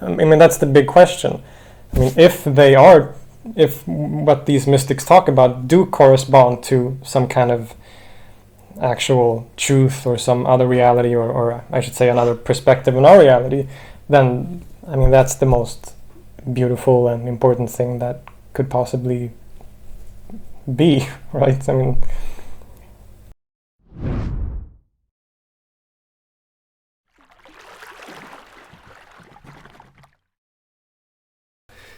I mean, that's the big question. I mean, if what these mystics talk about do correspond to some kind of actual truth or some other reality, or I should say another perspective on our reality, then, I mean, that's the most beautiful and important thing that could possibly be, right? I mean,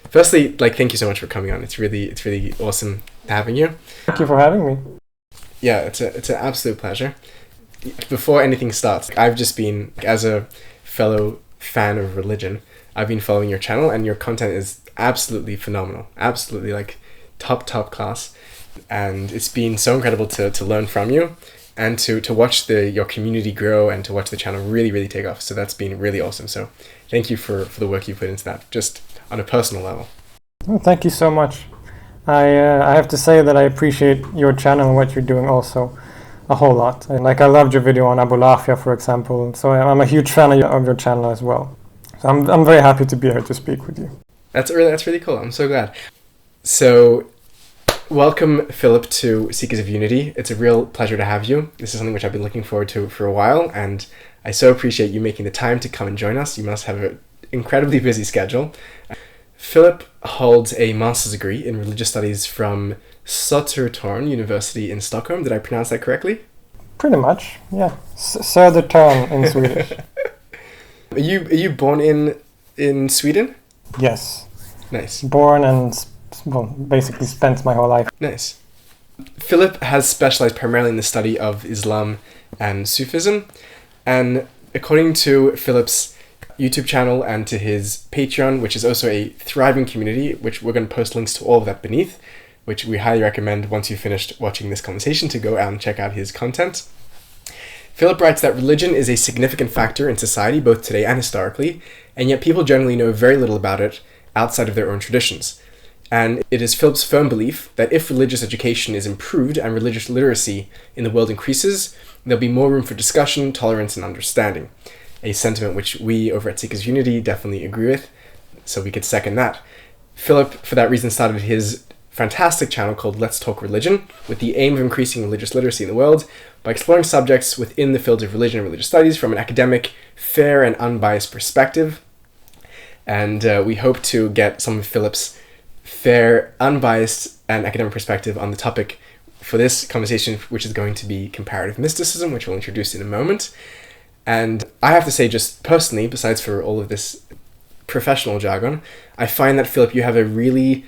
firstly, like, thank you so much for coming on. It's really awesome having you. thank you for having me. Yeah, it's an absolute pleasure. Before anything starts, I've just been, as a fellow fan of religion, I've been following your channel, and your content is absolutely phenomenal. Absolutely, like, top class. And it's been so incredible to learn from you, and to watch your community grow, and to watch the channel really take off. So that's been really awesome. So thank you for the work you put into that, just on a personal level. Well, thank you so much. I have to say that I appreciate your channel and what you're doing also a whole lot. And, like, I loved your video on Abulafia, for example. So I'm a huge fan of your channel as well. So I'm very happy to be here to speak with you. That's really cool. I'm so glad. So, welcome, Filip, to Seekers of Unity. It's a real pleasure to have you. This is something which I've been looking forward to for a while, and I so appreciate you making the time to come and join us. You must have an incredibly busy schedule. Filip holds a master's degree in religious studies from Södertörn University in Stockholm. Did I pronounce that correctly? Pretty much, yeah. Södertörn in Swedish. Are you born in Sweden? Yes. Nice. Born and, well, basically spent my whole life. Nice. Filip has specialized primarily in the study of Islam and Sufism, and according to Filip's YouTube channel and to his Patreon, which is also a thriving community, which we're going to post links to all of that beneath, which we highly recommend once you've finished watching this conversation to go out and check out his content. Filip writes that religion is a significant factor in society, both today and historically, and yet people generally know very little about it outside of their own traditions. And it is Filip's firm belief that if religious education is improved and religious literacy in the world increases, there'll be more room for discussion, tolerance, and understanding. A sentiment which we over at Seekers Unity definitely agree with, so we could second that. Filip, for that reason, started his fantastic channel called Let's Talk Religion, with the aim of increasing religious literacy in the world by exploring subjects within the fields of religion and religious studies from an academic, fair, and unbiased perspective. And we hope to get some of Filip's fair, unbiased, and academic perspective on the topic for this conversation, which is going to be comparative mysticism, which we'll introduce in a moment. And I have to say, just personally, besides for all of this professional jargon, I find that, Filip, you have a really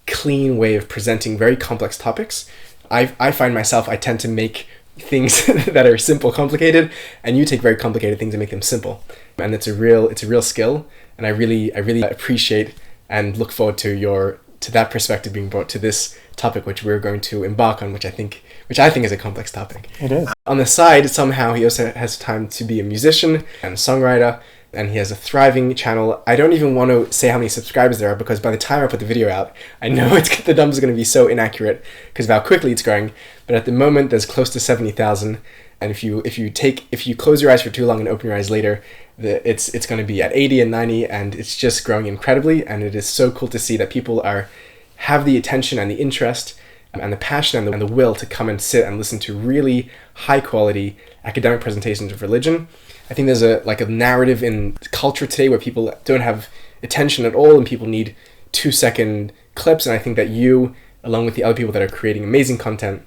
clean way of presenting very complex topics. I find myself, I tend to make things that are simple complicated, and you take very complicated things and make them simple. And it's a real skill, and I really appreciate and look forward to that perspective being brought to this topic, which we're going to embark on, which I think is a complex topic. It is. On the side, somehow he also has time to be a musician and a songwriter, and he has a thriving channel. I don't even want to say how many subscribers there are, because by the time I put the video out, I know the numbers are going to be so inaccurate because of how quickly it's growing. But at the moment, there's close to 70,000, and if you close your eyes for too long and open your eyes later, it's going to be at 80 and 90, and it's just growing incredibly. And it is so cool to see that people have the attention and the interest and the passion and the will to come and sit and listen to really high quality academic presentations of religion. I think there's a narrative in culture today where people don't have attention at all, and people need 2-second clips. And I think that you, along with the other people that are creating amazing content,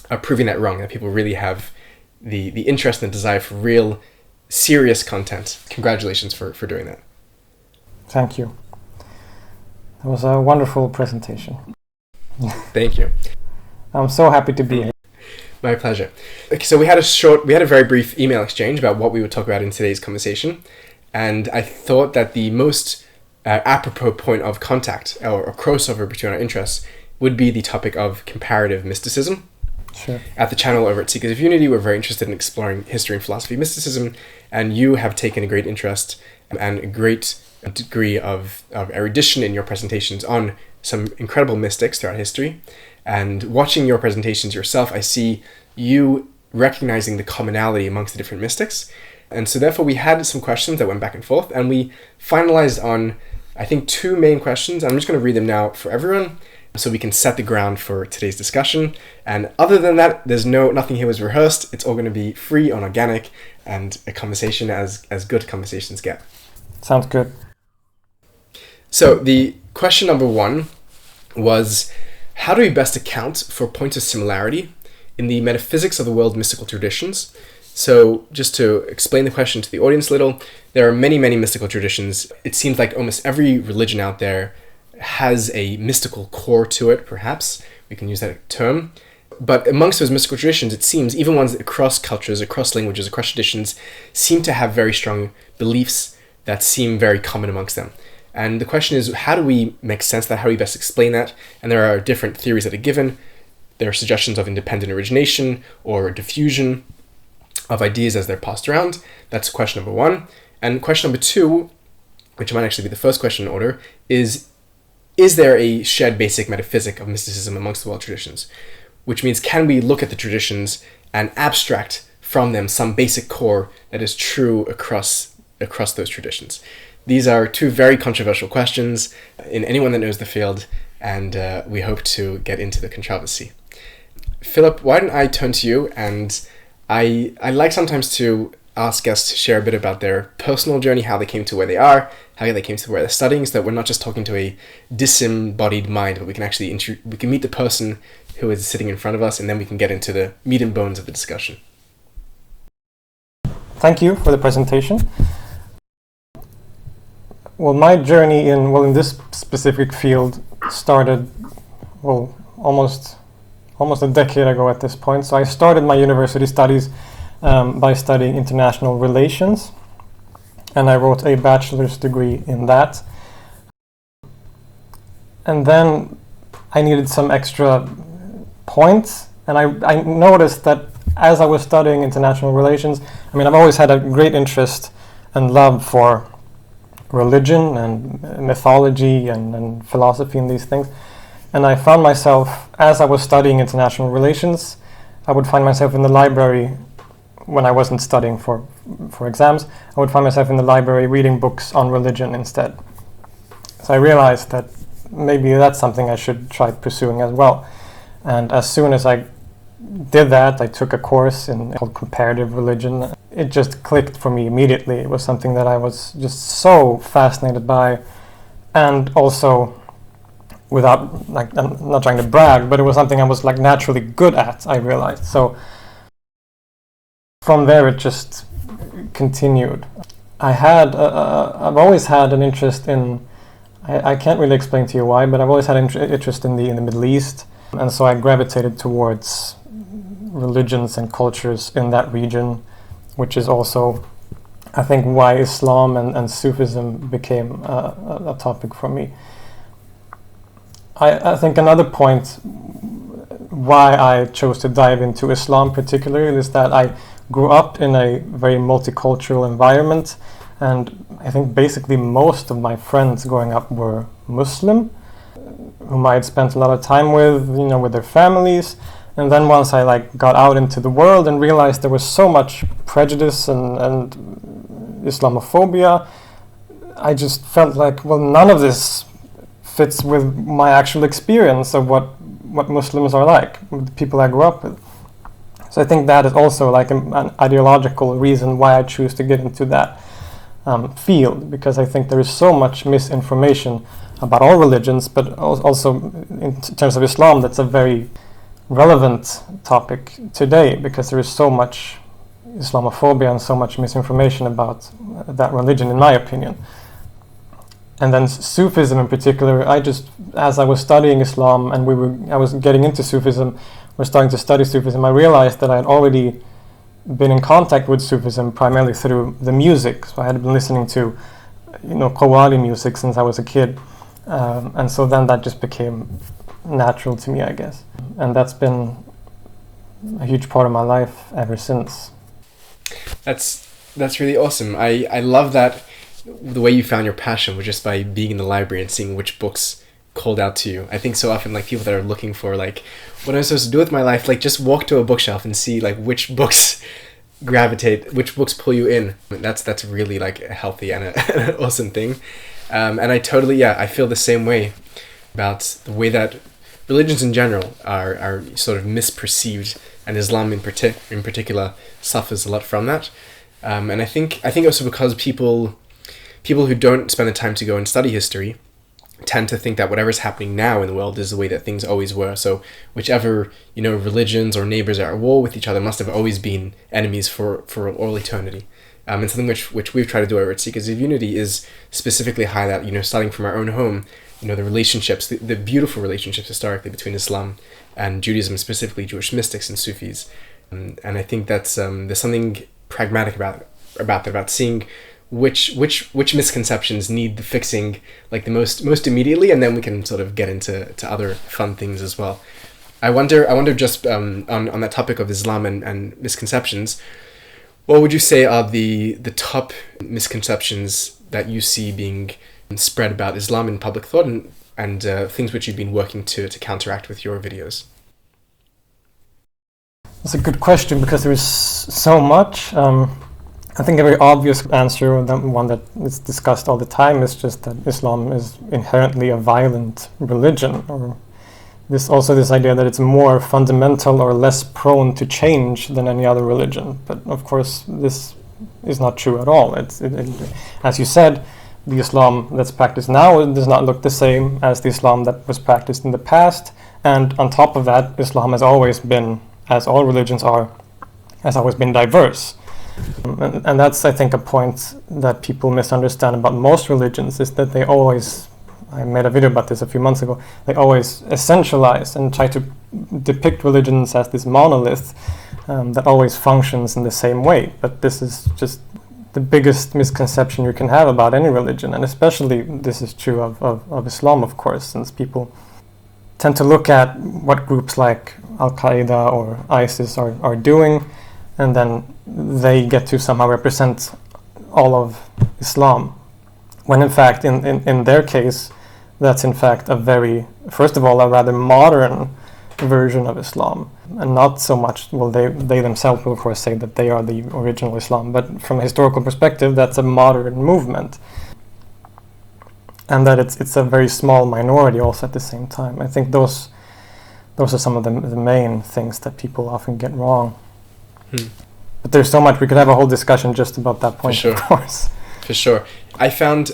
are proving that wrong, that people really have the interest and the desire for real, serious content. Congratulations for doing that. Thank you. That was a wonderful presentation. Thank you. I'm so happy to be here. My pleasure. Okay, so we had a very brief email exchange about what we would talk about in today's conversation, and I thought that the most apropos point of contact or crossover between our interests would be the topic of comparative mysticism. Sure. At the channel over at Seekers of Unity, we're very interested in exploring history and philosophy of mysticism, and you have taken a great interest and a great degree of erudition in your presentations on some incredible mystics throughout history. And watching your presentations yourself, I see you recognizing the commonality amongst the different mystics. And so therefore we had some questions that went back and forth, and we finalized on, I think, 2 main questions. I'm just going to read them now for everyone so we can set the ground for today's discussion. And other than that, there's nothing here was rehearsed. It's all going to be free and organic and a conversation as good conversations get. Sounds good. So the question number 1 was, how do we best account for points of similarity in the metaphysics of the world mystical traditions? So just to explain the question to the audience a little, there are many, many mystical traditions. It seems like almost every religion out there has a mystical core to it, perhaps. We can use that term. But amongst those mystical traditions, it seems, even ones across cultures, across languages, across traditions, seem to have very strong beliefs that seem very common amongst them. And the question is, how do we make sense of that? How do we best explain that? And there are different theories that are given. There are suggestions of independent origination or diffusion of ideas as they're passed around. That's question number 1. And question number 2, which might actually be the first question in order, is there a shared basic metaphysic of mysticism amongst the world traditions? Which means, can we look at the traditions and abstract from them some basic core that is true across those traditions? These are 2 very controversial questions in anyone that knows the field, and we hope to get into the controversy. Filip, why don't I turn to you? And I like sometimes to ask guests to share a bit about their personal journey, how they came to where they are, how they came to where they're studying, so that we're not just talking to a disembodied mind, but we can actually we can meet the person who is sitting in front of us, and then we can get into the meat and bones of the discussion. Thank you for the presentation. Well, my journey in this specific field started, almost a decade ago at this point. So I started my university studies by studying international relations, and I wrote a bachelor's degree in that. And then I needed some extra points, and I noticed that as I was studying international relations, I've always had a great interest and love for religion and mythology and philosophy and these things. And I found myself, as I was studying international relations, I would find myself in the library when I wasn't studying for exams. I would find myself in the library reading books on religion instead. So I realized that maybe that's something I should try pursuing as well. And as soon as I did that, I took a course called comparative religion. It just clicked for me immediately. It was something that I was just so fascinated by, and also, without, I'm not trying to brag, but it was something I was naturally good at, I realized. So from there it just continued. I've always had an interest in, I can't really explain to you why, but I've always had an interest in the Middle East, and so I gravitated towards religions and cultures in that region, which is also, I think, why Islam and Sufism became a topic for me. I think another point why I chose to dive into Islam particularly is that I grew up in a very multicultural environment, and I think basically most of my friends growing up were Muslim, whom I had spent a lot of time with their families. And then once I got out into the world and realized there was so much prejudice and Islamophobia, I just felt none of this fits with my actual experience of what Muslims are like, with the people I grew up with. So I think that is also an ideological reason why I choose to get into that field, because I think there is so much misinformation about all religions, but also in terms of Islam, that's a very relevant topic today, because there is so much Islamophobia and so much misinformation about that religion, in my opinion. And then Sufism in particular, as I was studying Islam and I was getting into Sufism, we're starting to study Sufism, I realized that I had already been in contact with Sufism primarily through the music. So I had been listening to, Qawwali music since I was a kid. And so then that just became natural to me, I guess. And that's been a huge part of my life ever since. That's really awesome. I love that the way you found your passion was just by being in the library and seeing which books called out to you. I think so often people that are looking for what am I supposed to do with my life, just walk to a bookshelf and see which books gravitate, which books pull you in. That's really like a healthy and an awesome thing. And I totally, I feel the same way about the way that religions in general are sort of misperceived, and Islam in particular suffers a lot from that. And I think also because people who don't spend the time to go and study history tend to think that whatever's happening now in the world is the way that things always were. So whichever, religions or neighbors are at war with each other must have always been enemies for all eternity. And something which we've tried to do over at Seekers of Unity is specifically highlight, starting from our own home, the relationships, the beautiful relationships historically between Islam and Judaism, specifically Jewish mystics and Sufis. And I think that's there's something pragmatic about seeing which misconceptions need the fixing like the most immediately, and then we can sort of get into other fun things as well. I wonder just on that topic of Islam and misconceptions, what would you say are the top misconceptions that you see being spread about Islam in public thought, and things which you've been working to counteract with your videos? That's a good question, because there is so much. I think a very obvious answer, the one that is discussed all the time, is just that Islam is inherently a violent religion, or this idea that it's more fundamental or less prone to change than any other religion. But of course, this is not true at all. As you said, the Islam that's practiced now does not look the same as the Islam that was practiced in the past. And on top of that, Islam has always been, as all religions are, has always been diverse. And that's, I think, a point that people misunderstand about most religions, is that they always, I made a video about this a few months ago, they always essentialize and try to depict religions as this monolith that always functions in the same way. But this is just the biggest misconception you can have about any religion, and especially this is true of Islam, of course, since people tend to look at what groups like Al-Qaeda or ISIS are doing, and then they get to somehow represent all of Islam, when in fact, in their case, that's in fact first of all, a rather modern version of Islam, and not so much, well, they themselves will of course say that they are the original Islam, but from a historical perspective, that's a modern movement, and that it's a very small minority also at the same time. I think those are some of the main things that people often get wrong. But there's so much, we could have a whole discussion just about that point, of course. For sure. I found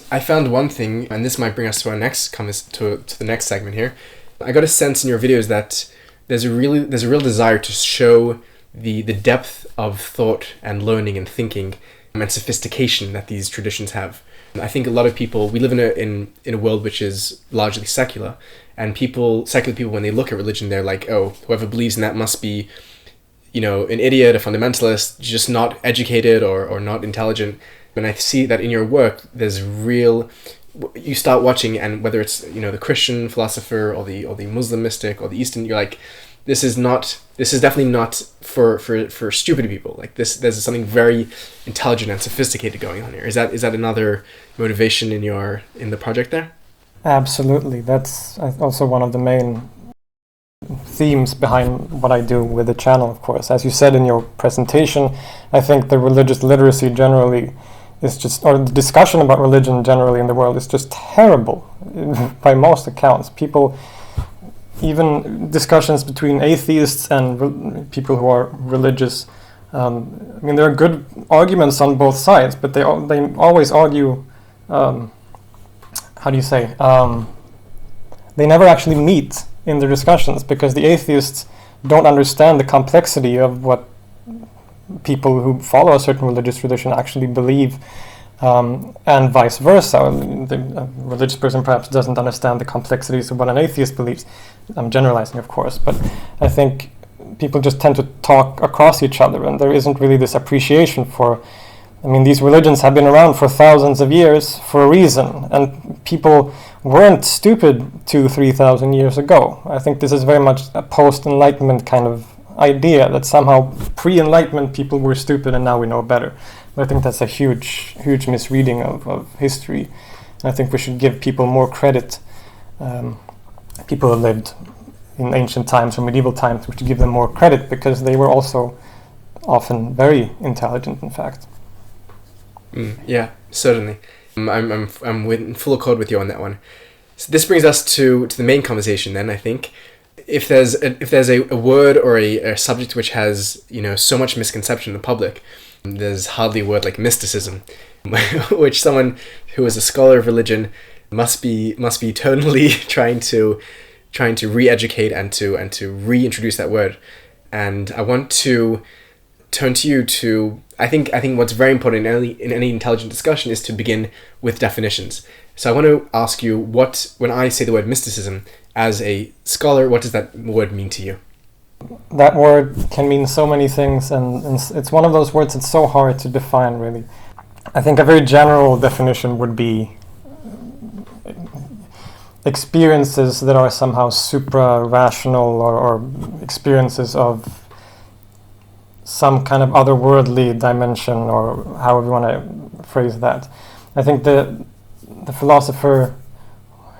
one thing, and this might bring us to our next to the next segment here. I got a sense in your videos that there's a real desire to show the depth of thought and learning and thinking and sophistication that these traditions have. I think a lot of people, we live in a world which is largely secular, and secular people, when they look at religion, they're like, oh, whoever believes in that must be an idiot, a fundamentalist, just not educated or not intelligent. And I see that in your work, you start watching, and whether it's, the Christian philosopher or the Muslim mystic or the Eastern, you're like, this is definitely not for stupid people. Like there's something very intelligent and sophisticated going on here. Is that another motivation in the project there? Absolutely. That's also one of the main themes behind what I do with the channel, of course. As you said in your presentation, I think the religious literacy generally is or the discussion about religion generally in the world is just terrible by most accounts. People, even discussions between atheists and people who are religious, there are good arguments on both sides, but they always argue, they never actually meet in the discussions, because the atheists don't understand the complexity of what people who follow a certain religious tradition actually believe, and vice versa. The religious person perhaps doesn't understand the complexities of what an atheist believes. I'm generalizing, of course, but I think people just tend to talk across each other, and there isn't really this appreciation for, these religions have been around for thousands of years for a reason, and people weren't stupid 2,000-3,000 years ago. I think this is very much a post-Enlightenment kind of idea, that somehow pre-Enlightenment people were stupid and now we know better. But I think that's a huge misreading of history. And I think we should give people more credit. People who lived in ancient times or medieval times, we should give them more credit, because they were also often very intelligent, in fact. Yeah, certainly. I'm in full accord with you on that one. So this brings us to the main conversation then, I think. If there's a word or a subject which has, so much misconception in the public, there's hardly a word like mysticism, which someone who is a scholar of religion must be tonally trying to re-educate and to reintroduce that word. And I want to turn to you to I think what's very important in any intelligent discussion is to begin with definitions. So I want to ask you, when I say the word mysticism, as a scholar, what does that word mean to you? That word can mean so many things, and it's one of those words that's so hard to define, really. I think a very general definition would be experiences that are somehow supra-rational or experiences of some kind of otherworldly dimension, or however you want to phrase that. I think the philosopher,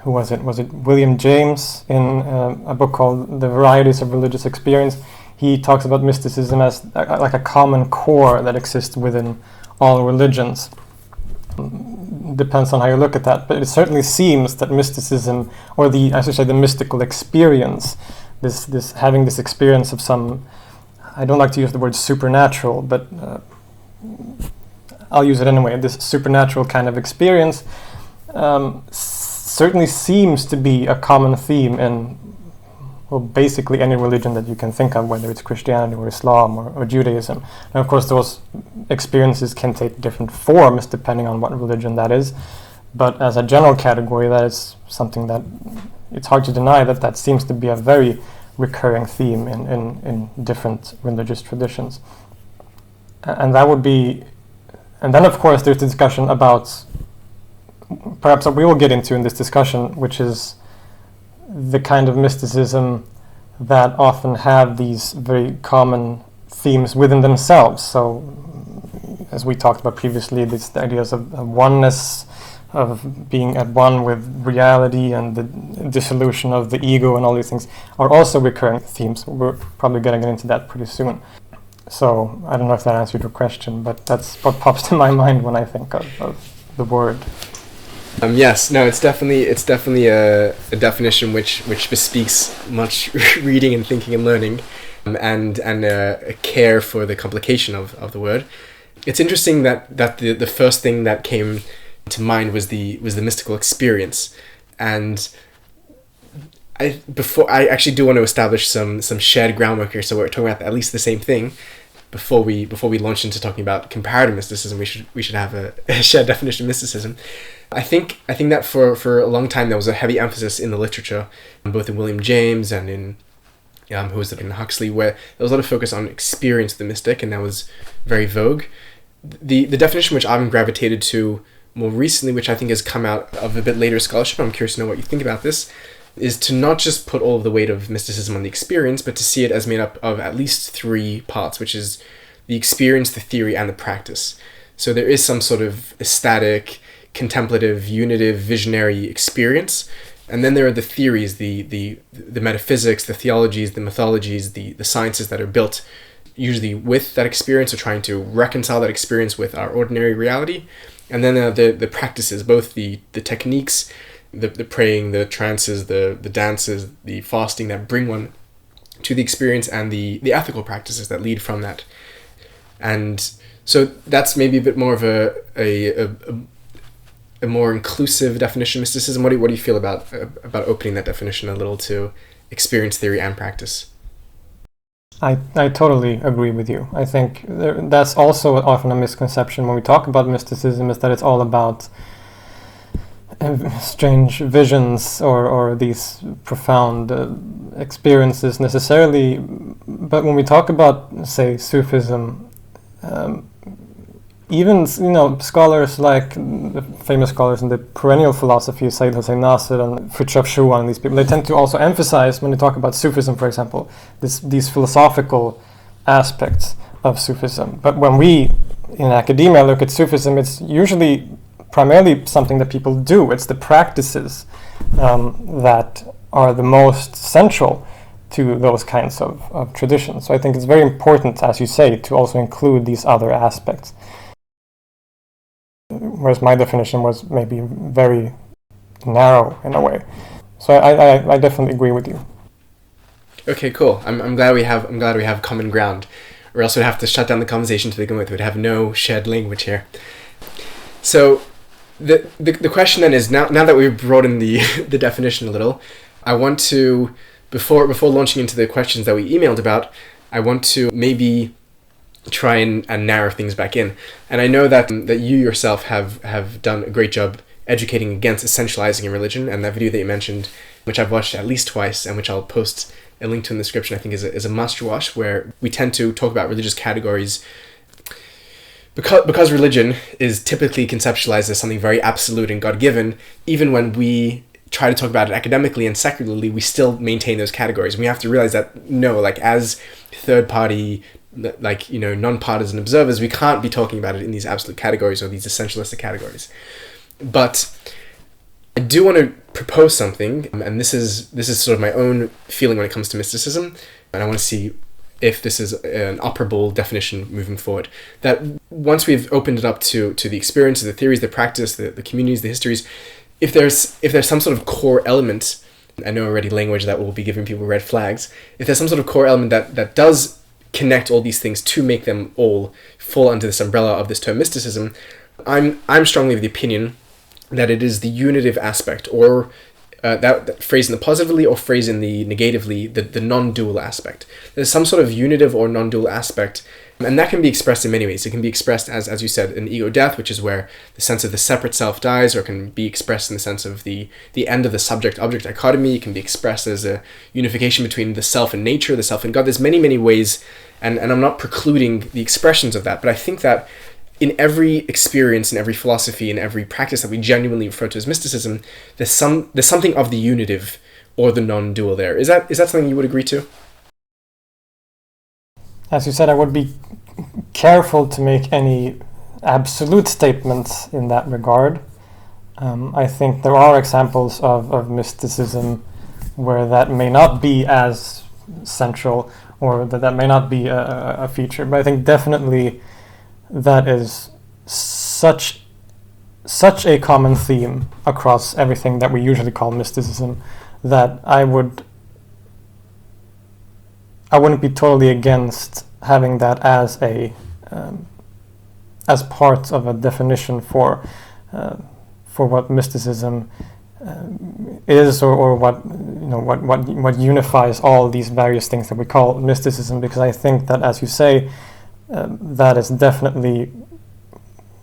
who was it? Was it William James, in a book called The Varieties of Religious Experience? He talks about mysticism as like a common core that exists within all religions. Depends on how you look at that, but it certainly seems that mysticism, or the mystical experience, this having this experience of some, I don't like to use the word supernatural, but I'll use it anyway, this supernatural kind of experience, certainly seems to be a common theme in, well, basically any religion that you can think of, whether it's Christianity or Islam or Judaism. And of course those experiences can take different forms depending on what religion that is, but as a general category, that is something that it's hard to deny that seems to be a very recurring theme in different religious traditions. And that would be, and then of course there's the discussion about, perhaps what we will get into in this discussion, which is the kind of mysticism that often have these very common themes within themselves. So, as we talked about previously, the ideas of oneness, of being at one with reality, and the dissolution of the ego, and all these things are also recurring themes. We're probably going to get into that pretty soon. So, I don't know if that answered your question, but that's what pops to my mind when I think of the word. Yes, no, it's definitely a definition which bespeaks much reading and thinking and learning, and a care for the complication of the word. It's interesting that the first thing that came to mind was the mystical experience, and I actually do want to establish some shared groundwork here, so we're talking about at least the same thing. Before we launch into talking about comparative mysticism, we should have a shared definition of mysticism. I think that for a long time there was a heavy emphasis in the literature, both in William James and in in Huxley, where there was a lot of focus on experience of the mystic, and that was very vogue. The definition which I've gravitated to more recently, which I think has come out of a bit later scholarship, I'm curious to know what you think about this, is to not just put all of the weight of mysticism on the experience, but to see it as made up of at least three parts, which is the experience, the theory, and the practice. So there is some sort of ecstatic, contemplative, unitive, visionary experience, and then there are the theories, the metaphysics, the theologies, the mythologies, the sciences that are built usually with that experience, or trying to reconcile that experience with our ordinary reality. And then the practices, both the techniques, the praying, the trances, the dances, the fasting that bring one to the experience, and the ethical practices that lead from that. And so that's maybe a bit more of a more inclusive definition of mysticism. What do you feel about opening that definition a little to experience, theory, and practice? I totally agree with you. I think that's also often a misconception when we talk about mysticism, is that it's all about strange visions or these profound experiences necessarily. But when we talk about, say, Sufism, even scholars like the famous scholars in the perennial philosophy, Sayyid Hossein Nasr and Fritjof Schumann, and these people, they tend to also emphasize, when they talk about Sufism, for example, these philosophical aspects of Sufism. But when we in academia look at Sufism, it's usually primarily something that people do. It's the practices that are the most central. to those kinds of traditions. So I think it's very important, as you say, to also include these other aspects. Whereas my definition was maybe very narrow in a way. So I definitely agree with you. Okay, cool. I'm glad we have common ground, or else we'd have to shut down the conversation to begin with. We'd have no shared language here. So the question then is, now that we've broadened the the definition a little, I want to, before launching into the questions that we emailed about, I want to maybe try and narrow things back in. And I know that you yourself have done a great job educating against essentializing in religion, and that video that you mentioned, which I've watched at least twice, and which I'll post a link to in the description, I think is a must watch, where we tend to talk about religious categories because religion is typically conceptualized as something very absolute and God-given. Even when we try to talk about it academically and secularly, we still maintain those categories. And we have to realize that, no, like, as third-party, like, you know, non-partisan observers, we can't be talking about it in these absolute categories or these essentialistic categories. But I do want to propose something, and this is sort of my own feeling when it comes to mysticism, and I want to see if this is an operable definition moving forward. That once we've opened it up to the experiences, the theories, the practice, the communities, the histories, if there's some sort of core element, I know already language that will be giving people red flags, if there's some sort of core element that does connect all these things to make them all fall under this umbrella of this term mysticism, I'm strongly of the opinion that it is the unitive aspect, or that phrase in the positively or phrase in the negatively, the non-dual aspect. There's some sort of unitive or non-dual aspect, and that can be expressed in many ways. It can be expressed as you said, an ego death, which is where the sense of the separate self dies, or it can be expressed in the sense of the end of the subject-object dichotomy. It can be expressed as a unification between the self and nature, the self and God. There's many, many ways, and I'm not precluding the expressions of that, but I think that in every experience, in every philosophy, in every practice that we genuinely refer to as mysticism, there's something of the unitive or the non-dual there. Is that something you would agree to? As you said, I would be careful to make any absolute statements in that regard. I think there are examples of mysticism where that may not be as central, or that may not be a feature, but I think definitely that is such a common theme across everything that we usually call mysticism that I wouldn't be totally against having that as as part of a definition for what mysticism is, or what unifies all these various things that we call mysticism, because I think that, as you say, that is definitely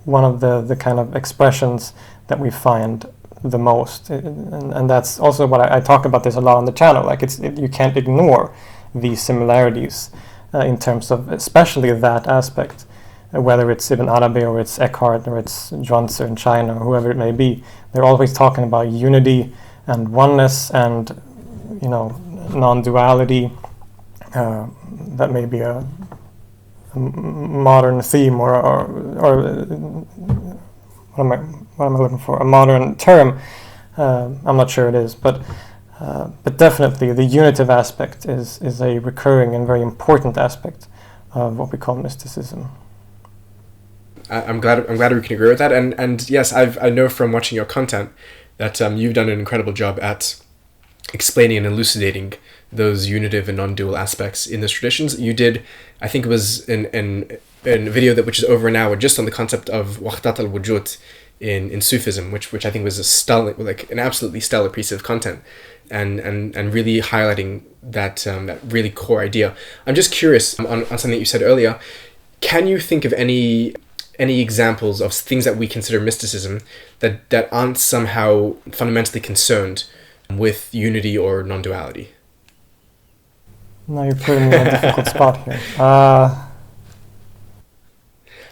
one of the kind of expressions that we find the most, and that's also what I talk about this a lot on the channel. Like, you can't ignore these similarities in terms of especially that aspect, whether it's Ibn Arabi or it's Echad or it's Zhuangzi in China or whoever it may be. They're always talking about unity and oneness and, you know, non-duality. That may be a modern theme, or what am I looking for? A modern term. I'm not sure it is, but definitely the unitive aspect is a recurring and very important aspect of what we call mysticism. I'm glad we can agree with that, and yes, I know from watching your content that you've done an incredible job at explaining and elucidating those unitive and non-dual aspects in those traditions. You did, I think it was in a video which is over an hour, just on the concept of wahdat al-wujud in Sufism, which I think was an absolutely stellar piece of content, and really highlighting that really core idea. I'm just curious on something that you said earlier. Can you think of any examples of things that we consider mysticism that aren't somehow fundamentally concerned with unity or non-duality? Now you're putting me in a difficult spot here. I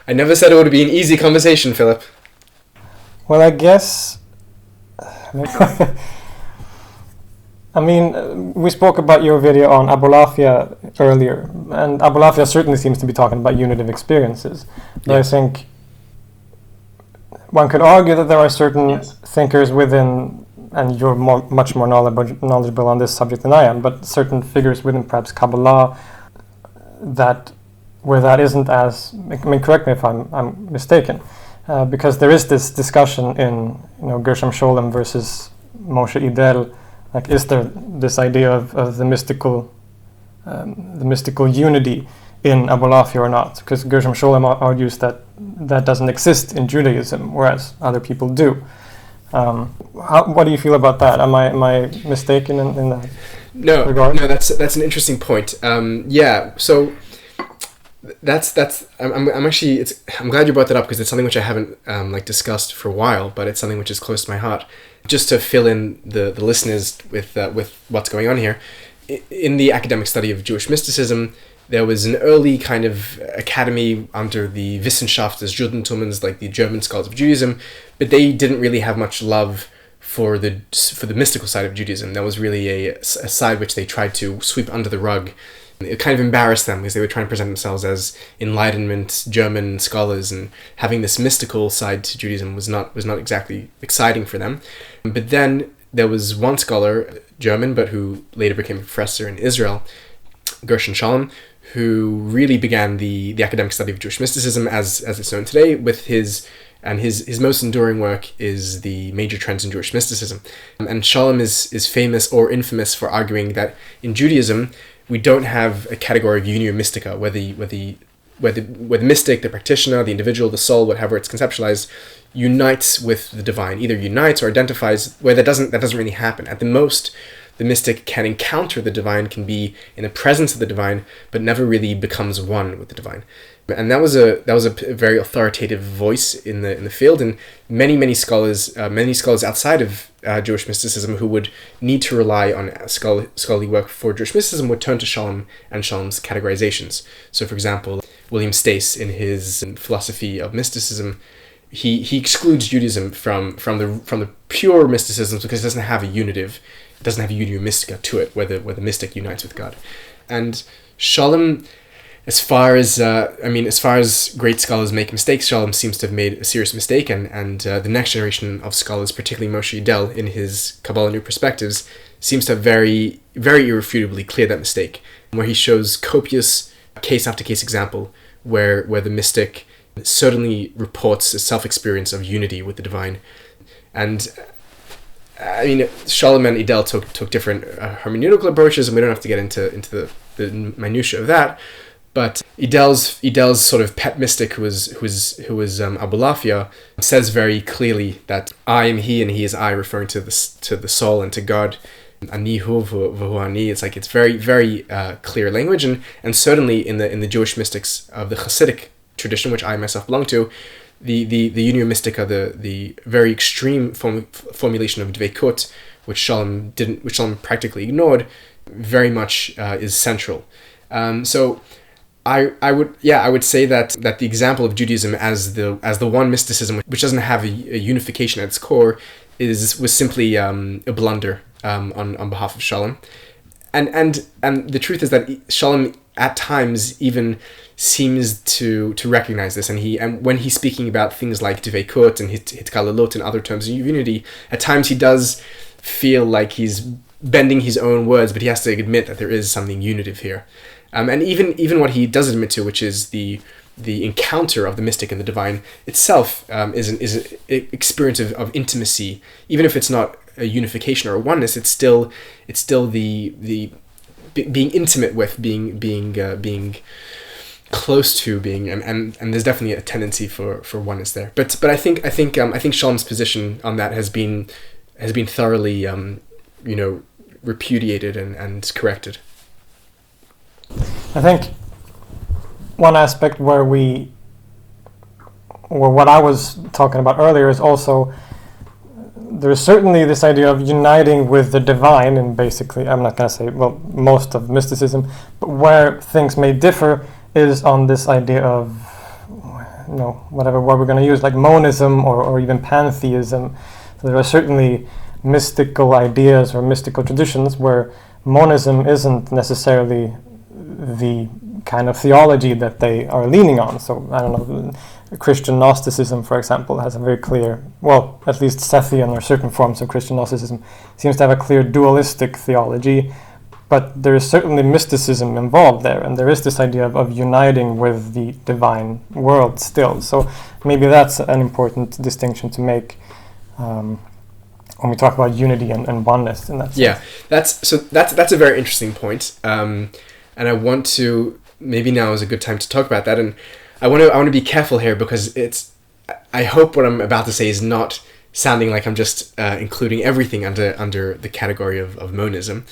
never said it would be an easy conversation, Filip. Well, I guess... I mean, we spoke about your video on Abulafia earlier, and Abulafia certainly seems to be talking about unitive experiences. But I think one could argue that there are certain thinkers within and you're much more knowledgeable on this subject than I am, but certain figures within perhaps Kabbalah where that isn't as, I mean, correct me if I'm mistaken, because there is this discussion in Gershom Scholem versus Moshe Idel, like, is there this idea of the mystical unity in Abulafia or not? Because Gershom Scholem argues that doesn't exist in Judaism, whereas other people do. What do you feel about that? Am I mistaken in that regard? No, that's an interesting point. So I'm actually I'm glad you brought that up, because it's something which I haven't discussed for a while, but it's something which is close to my heart. Just to fill in the listeners with what's going on here, in the academic study of Jewish mysticism, there was an early kind of academy under the Wissenschaft des Judentums, like the German scholars of Judaism, but they didn't really have much love for the mystical side of Judaism. That was really a side which they tried to sweep under the rug. It kind of embarrassed them, because they were trying to present themselves as Enlightenment German scholars, and having this mystical side to Judaism was not exactly exciting for them. But then there was one scholar, German, but who later became a professor in Israel, Gershom Scholem, who really began the academic study of Jewish mysticism as it's known today, with his most enduring work is the Major Trends in Jewish Mysticism. And Scholem is famous or infamous for arguing that in Judaism we don't have a category of unio mystica, where the mystic, the practitioner, the individual, the soul, whatever it's conceptualized, unites with the divine, either unites or identifies, where that doesn't really happen. At the most, the mystic can encounter the divine, can be in the presence of the divine, but never really becomes one with the divine. And that was a very authoritative voice in the field, and many scholars outside of Jewish mysticism who would need to rely on scholarly work for Jewish mysticism would turn to Scholem and Scholem's categorizations. So, for example, William Stace, in his philosophy of mysticism, he excludes Judaism from the pure mysticisms, because it doesn't have a unitive, it doesn't have a unio mystica to it, where the mystic unites with God. And Scholem, as far as great scholars make mistakes, Scholem seems to have made a serious mistake, and the next generation of scholars, particularly Moshe Idel, in his Kabbalah New Perspectives, seems to have very, very irrefutably cleared that mistake, where he shows copious case after case example where the mystic certainly reports a self-experience of unity with the divine. And I mean, Scholem and Idel took different hermeneutical approaches, and we don't have to get into the minutiae of that. But Idel's sort of pet mystic, who was Abulafia, says very clearly that I am he and he is I, referring to the soul and to God. Ani hu v'hu ani. It's like, it's very, very clear language, and certainly in the Jewish mystics of the Hasidic tradition, which I myself belong to, the unio mystica, the very extreme formulation of dveikut, which Scholem practically ignored, very much is central. So I would say that the example of Judaism as the one mysticism which doesn't have a unification at its core was simply a blunder on behalf of Scholem, and the truth is that Scholem at times even seems to recognize this, and when he's speaking about things like dveikut and hitkalalot and other terms of unity, at times he does feel like he's bending his own words, but he has to admit that there is something unitive here. And even what he does admit to, which is the encounter of the mystic and the divine itself, is an experience of intimacy. Even if it's not a unification or a oneness, it's still the being intimate with, being close to, being, and there's definitely a tendency for oneness there. But I think Scholem's position on that has been thoroughly repudiated and corrected. I think one aspect where what I was talking about earlier is also, there's certainly this idea of uniting with the divine, and basically, I'm not going to say, well, most of mysticism, but where things may differ is on this idea of, whatever word we're going to use, like monism or even pantheism. So there are certainly mystical ideas or mystical traditions where monism isn't necessarily the kind of theology that they are leaning on. So I don't know, Christian Gnosticism, for example, has a very clear, well, at least Sethian or certain forms of Christian Gnosticism seems to have a clear dualistic theology, but there is certainly mysticism involved there, and there is this idea of uniting with the divine world still. So maybe that's an important distinction to make when we talk about unity and oneness in that sense. Yeah, that's a very interesting point, and I want to, maybe now is a good time to talk about that, and I want to be careful here, because I hope what I'm about to say is not sounding like I'm just including everything under the category of monism,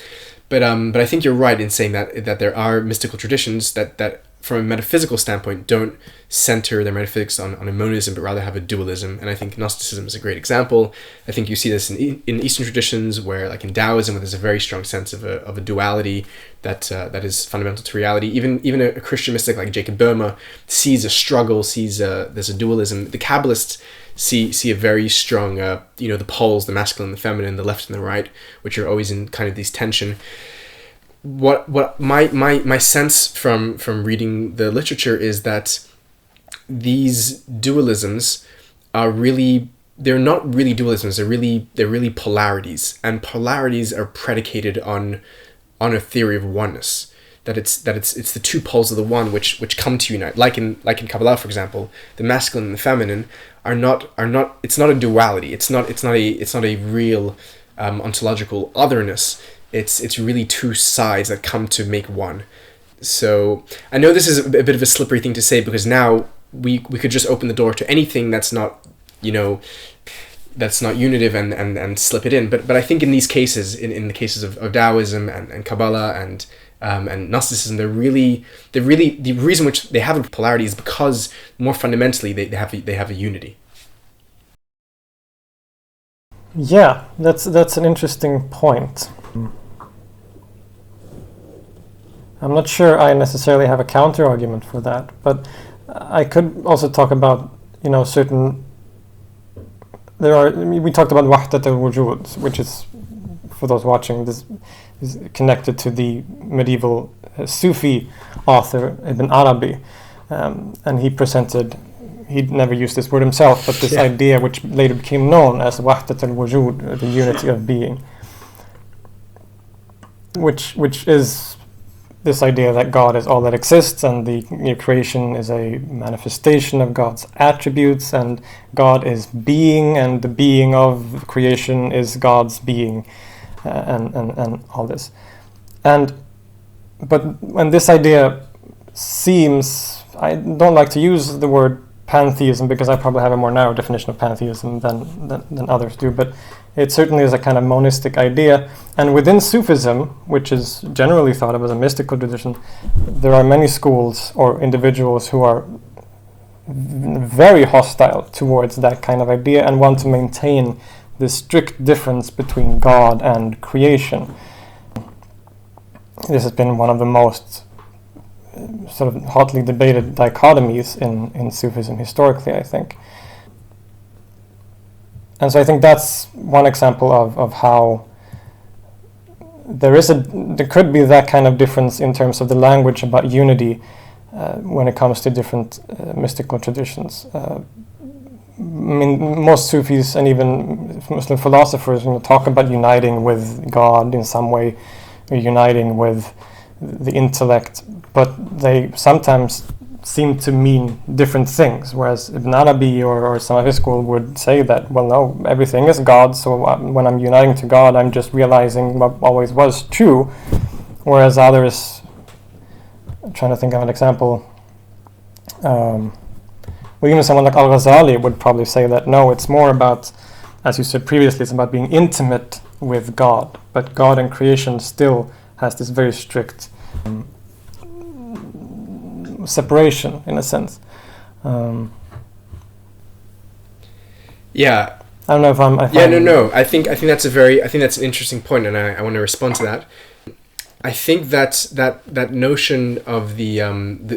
but I think you're right in saying that there are mystical traditions that from a metaphysical standpoint don't center their metaphysics on a monism, but rather have a dualism. And I think Gnosticism is a great example. I think you see this in Eastern traditions, where, like in Taoism, where there's a very strong sense of a duality that is fundamental to reality. Even a Christian mystic like Jacob Boehme sees a struggle, there's a dualism. The Kabbalists see a very strong, the poles, the masculine, the feminine, the left and the right, which are always in kind of these tension. What my sense from reading the literature is that these dualisms are they're not really dualisms, they're really polarities, and polarities are predicated on a theory of oneness, that it's the two poles of the one which come to unite, like in Kabbalah, for example. The masculine and the feminine are not it's not a duality, it's not a real ontological otherness. It's really two sides that come to make one. So I know this is a bit of a slippery thing to say, because now we could just open the door to anything that's not unitive and slip it in. But I think in these cases, in the cases of Taoism and Kabbalah and Gnosticism, the reason which they have a polarity is because more fundamentally they have a unity. Yeah, that's an interesting point. I'm not sure I necessarily have a counter argument for that, but I could also talk about, certain. We talked about wahdat al-wujud, which is, for those watching, this is connected to the medieval Sufi author Ibn Arabi, and he'd never used this word himself, but this idea which later became known as wahdat al-wujud, the unity of being, which is this idea that God is all that exists, and the creation is a manifestation of God's attributes, and God is being, and the being of creation is God's being, and all this. But when this idea seems, I don't like to use the word pantheism, because I probably have a more narrow definition of pantheism than others do, but it certainly is a kind of monistic idea. And within Sufism, which is generally thought of as a mystical tradition, there are many schools or individuals who are very hostile towards that kind of idea and want to maintain this strict difference between God and creation. This has been one of the most sort of hotly debated dichotomies in Sufism historically, I think. And so I think that's one example of how there could be that kind of difference in terms of the language about unity when it comes to different mystical traditions. I mean, most Sufis and even Muslim philosophers talk about uniting with God in some way, or uniting with the intellect, but they sometimes seem to mean different things, whereas Ibn Arabi or some of his school would say that, well, no, everything is God, so when I'm uniting to God, I'm just realizing what always was true, whereas others, I'm trying to think of an example, even someone like Al-Ghazali would probably say that, no, it's more about, as you said previously, it's about being intimate with God, but God and creation still has this very strict separation, in a sense. Yeah. I don't know if I'm. No. I think that's an interesting point, and I want to respond to that. I think that notion of the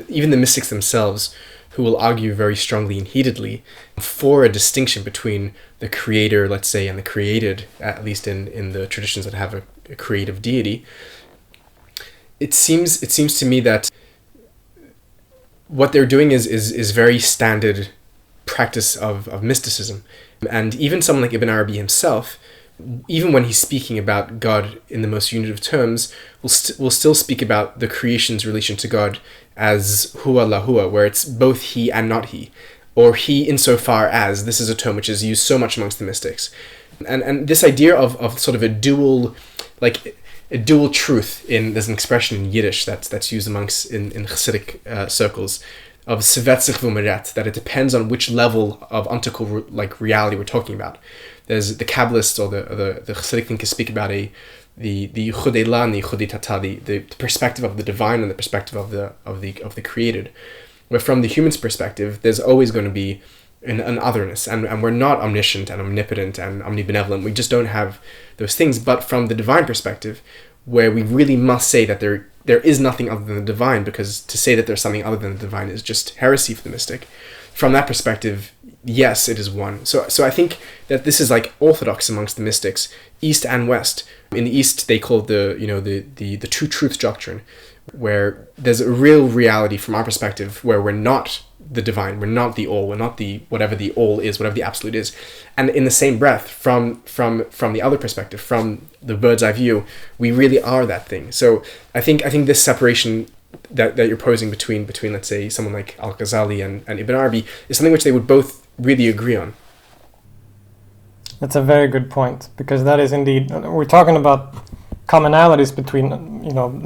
even the mystics themselves, who will argue very strongly and heatedly for a distinction between the creator, let's say, and the created, at least in the traditions that have a creative deity. It seems to me that what they're doing is very standard practice of mysticism. And even someone like Ibn Arabi himself, even when he's speaking about God in the most unitive terms, will still speak about the creation's relation to God as huwa la huwa, where it's both he and not he, or he insofar as. This is a term which is used so much amongst the mystics. And this idea of sort of a dual truth, there's an expression in Yiddish that's used amongst in Hasidic circles, of svetzich v'meret, that it depends on which level of ontological reality we're talking about. There's the Kabbalists or the Hasidic thinkers speak about the yichud elah and the yichud tata, the perspective of the divine and the perspective of the created. Where from the human's perspective, there's always going to be an otherness, and we're not omniscient and omnipotent and omnibenevolent. We just don't have those things. But from the divine perspective, where we really must say that there is nothing other than the divine, because to say that there's something other than the divine is just heresy for the mystic. From that perspective, yes, it is one. So I think that this is like orthodox amongst the mystics, East and West. In the East, they call the true truth doctrine, where there's a real reality from our perspective, where we're not the divine, we're not the all, we're not the whatever the all is, whatever the absolute is. And in the same breath, from the other perspective, from the bird's eye view, we really are that thing. So I think this separation that you're posing between let's say someone like Al-Ghazali and Ibn Arabi is something which they would both really agree on. That's a very good point, because that is indeed, we're talking about commonalities between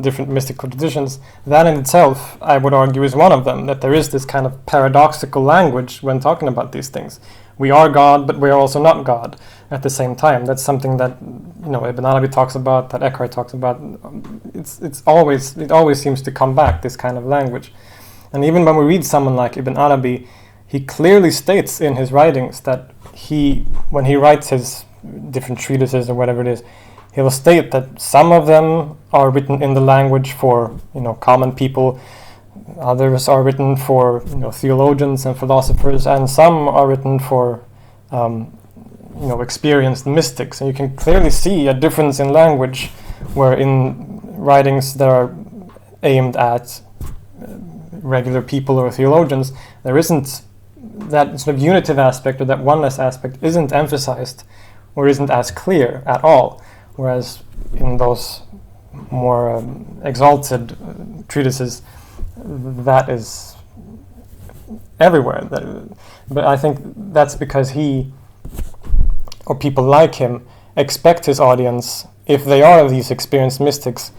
different mystical traditions. That in itself, I would argue, is one of them, that there is this kind of paradoxical language when talking about these things. We are God, but we are also not God at the same time. That's something that Ibn Arabi talks about, that Echad talks about. It always seems to come back, this kind of language. And even when we read someone like Ibn Arabi, he clearly states in his writings that when he writes his different treatises or whatever it is, he will state that some of them are written in the language for common people, others are written for theologians and philosophers, and some are written for experienced mystics. And you can clearly see a difference in language, where in writings that are aimed at regular people or theologians, there isn't that sort of unitive aspect, or that oneness aspect isn't emphasized or isn't as clear at all. Whereas in those more exalted treatises, that is everywhere. But I think that's because he, or people like him, expect his audience, if they are these experienced mystics,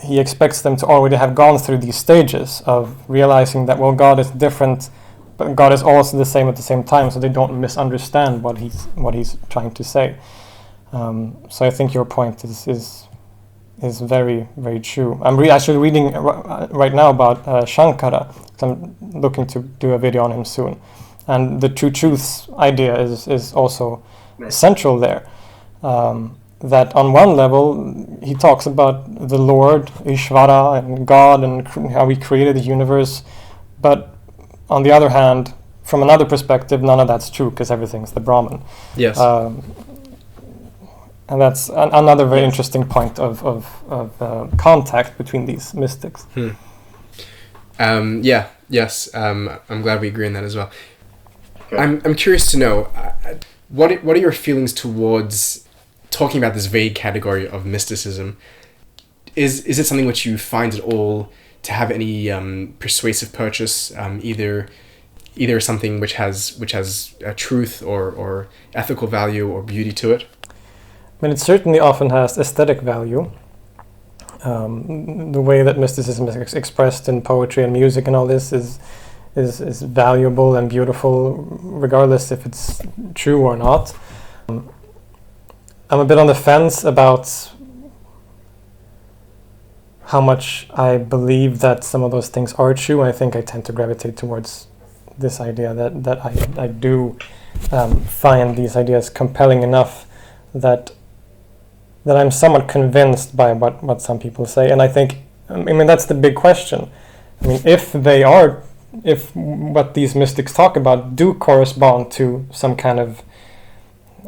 he expects them to already have gone through these stages of realizing that, well, God is different, but God is also the same at the same time, so they don't misunderstand what he's trying to say. So I think your point is very, very true. I'm actually reading right now about Shankara, because I'm looking to do a video on him soon. And the true truths idea is also central there. That on one level, he talks about the Lord, Ishvara, and God, and how he created the universe. But on the other hand, from another perspective, none of that's true, because everything's the Brahman. Yes. And that's another very interesting point of contact between these mystics. I'm glad we agree on that as well. Okay. I'm curious to know, what are your feelings towards talking about this vague category of mysticism? Is it something which you find at all to have any persuasive purchase, either something which has a truth or ethical value or beauty to it? I mean, it certainly often has aesthetic value. The way that mysticism is expressed in poetry and music and all this is valuable and beautiful, regardless if it's true or not. I'm a bit on the fence about how much I believe that some of those things are true. I think I tend to gravitate towards this idea that I do find these ideas compelling enough that I'm somewhat convinced by what some people say. And I think, that's the big question. I mean, if what these mystics talk about do correspond to some kind of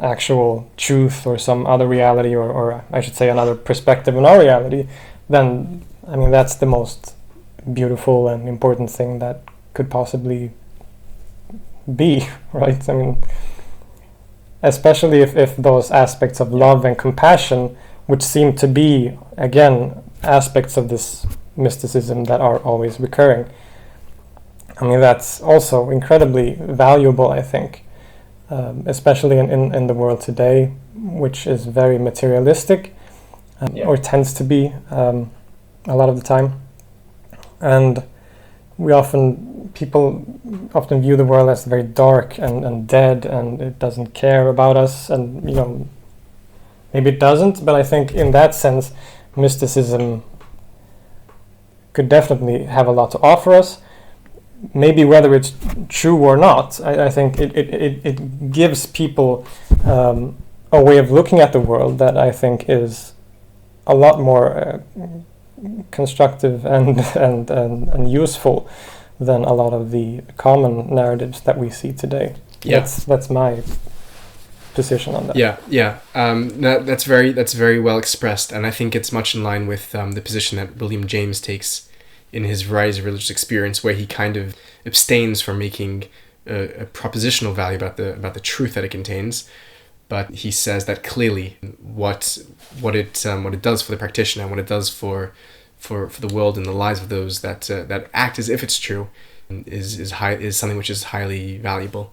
actual truth or some other reality, or I should say another perspective on our reality, then, that's the most beautiful and important thing that could possibly be, right? I mean, especially if those aspects of love and compassion, which seem to be, again, aspects of this mysticism that are always recurring. I mean, that's also incredibly valuable, I think, especially in the world today, which is very materialistic, or tends to be a lot of the time. And people often view the world as very dark and dead, and it doesn't care about us, and maybe it doesn't, but I think in that sense mysticism could definitely have a lot to offer us. Maybe whether it's true or not, I think it gives people a way of looking at the world that I think is a lot more constructive and useful than a lot of the common narratives that we see today. Yeah. That's my position on that. That's very well expressed, and I think it's much in line with the position that William James takes in his Rise of Religious Experience, where he kind of abstains from making a propositional value about the truth that it contains, but he says that clearly what it does for the practitioner and what it does for the world and the lives of those that act as if it's true is something which is highly valuable.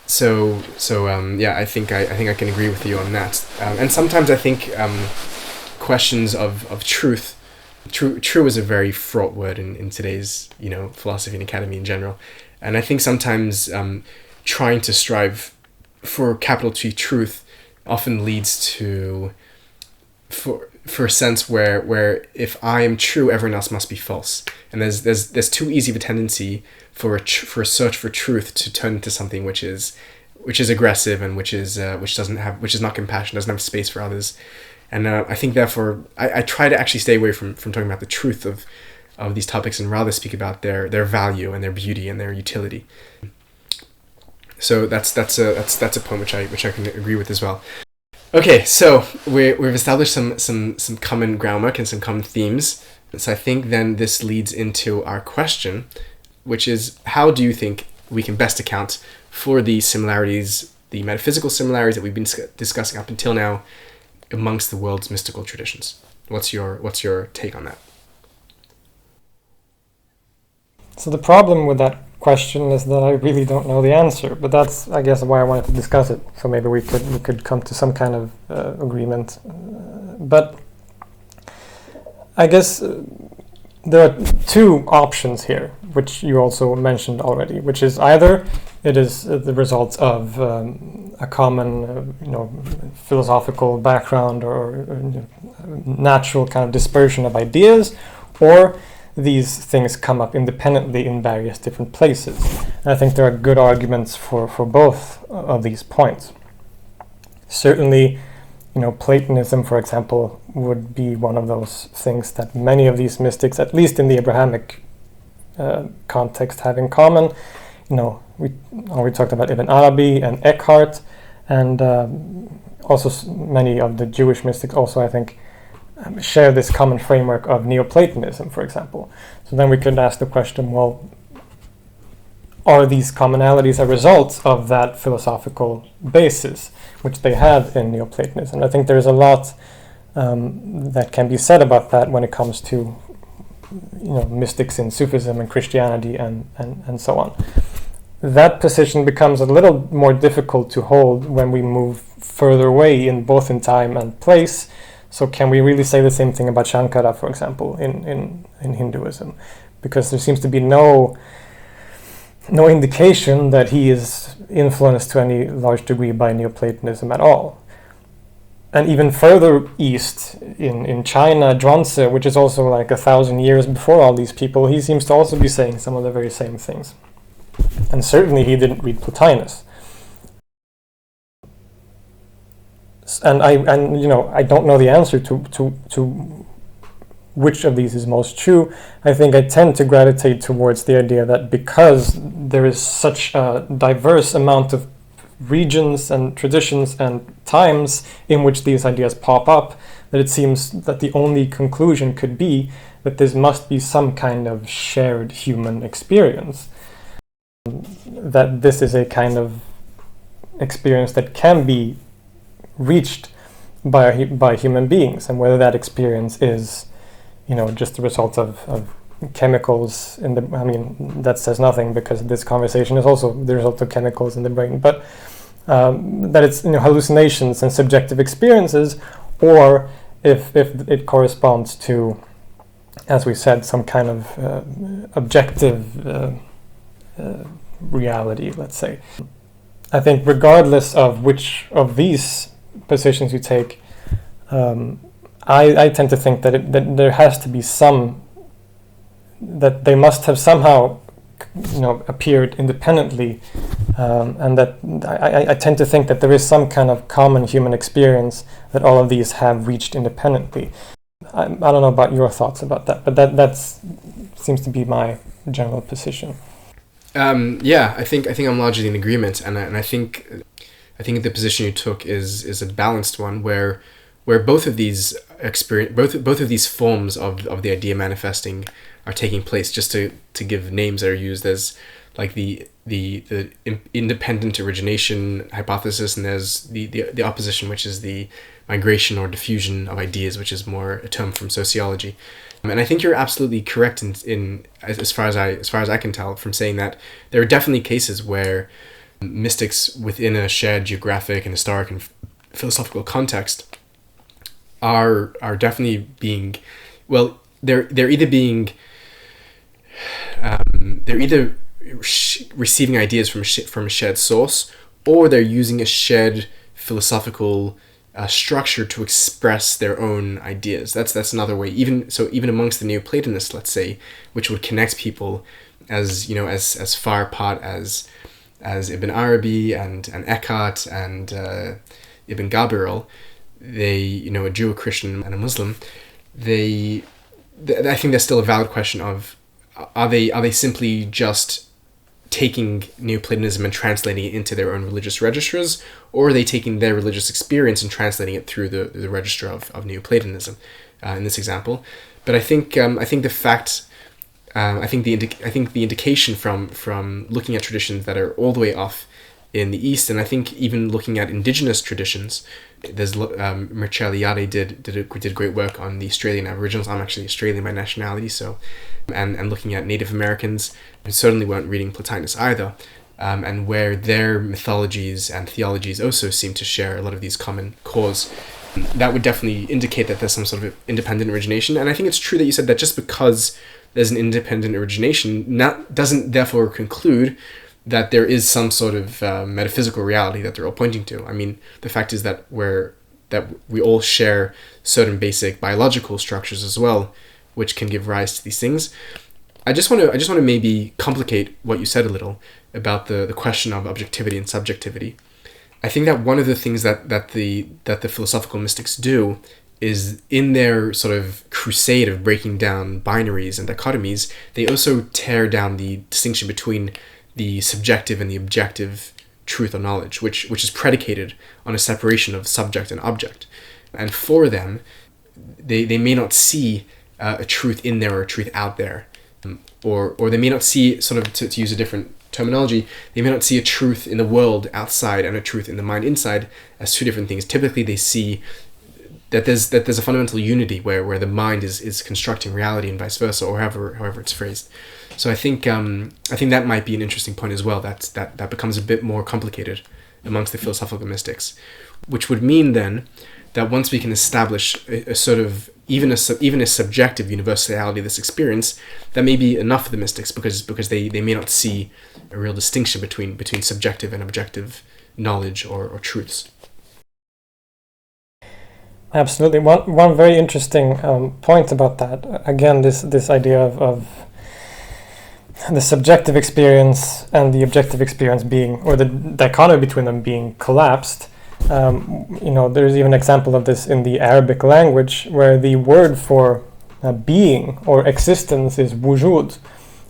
So I think I can agree with you on that. And sometimes I think questions of truth. True is a very fraught word in today's philosophy and academy in general, and I think sometimes trying to strive for capital T truth often leads to for a sense where if I am true, everyone else must be false, and there's too easy of a tendency for a search for truth to turn into something which is aggressive and which is not compassionate, doesn't have space for others. And I think therefore I try to actually stay away from talking about the truth of these topics and rather speak about their value and their beauty and their utility. So that's a point which I can agree with as well. Okay, so we've established some common groundwork and some common themes. So I think then this leads into our question, which is, how do you think we can best account for the similarities, the metaphysical similarities that we've been discussing up until now, amongst the world's mystical traditions? What's your take on that? So the problem with that question is that I really don't know the answer, but that's, I guess, why I wanted to discuss it. So maybe we could come to some kind of agreement. But I guess there are two options here, which you also mentioned already, which is either it is the result of a common, philosophical background or natural kind of dispersion of ideas, or these things come up independently in various different places. And I think there are good arguments for both of these points. Certainly, Platonism, for example, would be one of those things that many of these mystics, at least in the Abrahamic context, have in common. We talked about Ibn Arabi and Echad, and also many of the Jewish mystics also, I think, share this common framework of Neoplatonism, for example. So then we could ask the question, well, are these commonalities a result of that philosophical basis which they have in Neoplatonism? I think there's a lot that can be said about that when it comes to mystics in Sufism and Christianity and so on. That position becomes a little more difficult to hold when we move further away both in time and place. So can we really say the same thing about Shankara, for example, in Hinduism? Because there seems to be no indication that he is influenced to any large degree by Neoplatonism at all. And even further east, in China, Zhuangzi, which is also like 1,000 years before all these people, he seems to also be saying some of the very same things. And certainly he didn't read Plotinus. And I don't know the answer to which of these is most true. I think I tend to gravitate towards the idea that because there is such a diverse amount of regions and traditions and times in which these ideas pop up, that it seems that the only conclusion could be that this must be some kind of shared human experience, that this is a kind of experience that can be reached by human beings, and whether that experience is, just the result of chemicals in the, that says nothing, because this conversation is also the result of chemicals in the brain, but that it's hallucinations and subjective experiences, or if it corresponds to, as we said, some kind of objective reality, let's say. I think regardless of which of these positions you take, I tend to think that there has to be that they must have somehow appeared independently, and that I tend to think that there is some kind of common human experience that all of these have reached independently. I don't know about your thoughts about that, but that seems to be my general position. I think I'm largely in agreement, and I think the position you took is a balanced one, where both of these both of these forms of the idea manifesting are taking place. Just to give names that are used, as like the independent origination hypothesis, and there's the opposition, which is the migration or diffusion of ideas, which is more a term from sociology. And I think you're absolutely correct in as far as I can tell, from saying that there are definitely cases where mystics within a shared geographic and historic and philosophical context are definitely being, well, they're either being receiving ideas from a shared source, or they're using a shared philosophical structure to express their own ideas. That's another way. Even amongst the Neoplatonists, let's say, which would connect people as far apart as Ibn Arabi and Echad and Ibn Gabriel, they, a Jew, a Christian, and a Muslim, I think there's still a valid question of, are they simply just taking Neoplatonism and translating it into their own religious registers, or are they taking their religious experience and translating it through the register of Neoplatonism, in this example? But I think the fact, I think the indication from looking at traditions that are all the way off in the East, and I think even looking at indigenous traditions, there's Mircea Eliade did great work on the Australian Aboriginals. I'm actually Australian by nationality, so and looking at Native Americans, who certainly weren't reading Plotinus either, and where their mythologies and theologies also seem to share a lot of these common cores. That would definitely indicate that there's some sort of independent origination. And I think it's true that you said that just because there's an independent origination, doesn't therefore conclude that there is some sort of metaphysical reality that they're all pointing to. I mean, the fact is that we all share certain basic biological structures as well, which can give rise to these things. I just want to maybe complicate what you said a little about the question of objectivity and subjectivity. I think that one of the things that the philosophical mystics do is, in their sort of crusade of breaking down binaries and dichotomies, they also tear down the distinction between the subjective and the objective truth or knowledge, which is predicated on a separation of subject and object. And for them, they may not see a truth in there or a truth out there, or they may not see, sort of to use a different terminology, they may not see a truth in the world outside and a truth in the mind inside as two different things. Typically, they see that there's a fundamental unity where the mind is constructing reality and vice versa, or however it's phrased. So I think that might be an interesting point as well. That becomes a bit more complicated amongst the philosophical mystics, which would mean then that once we can establish a sort of even a subjective universality of this experience, that may be enough for the mystics, because they may not see a real distinction between subjective and objective knowledge or truths. Absolutely. One very interesting point about that, again, this idea of the subjective experience and the objective experience being, or the dichotomy between them being collapsed. There's even an example of this in the Arabic language, where the word for being or existence is wujud,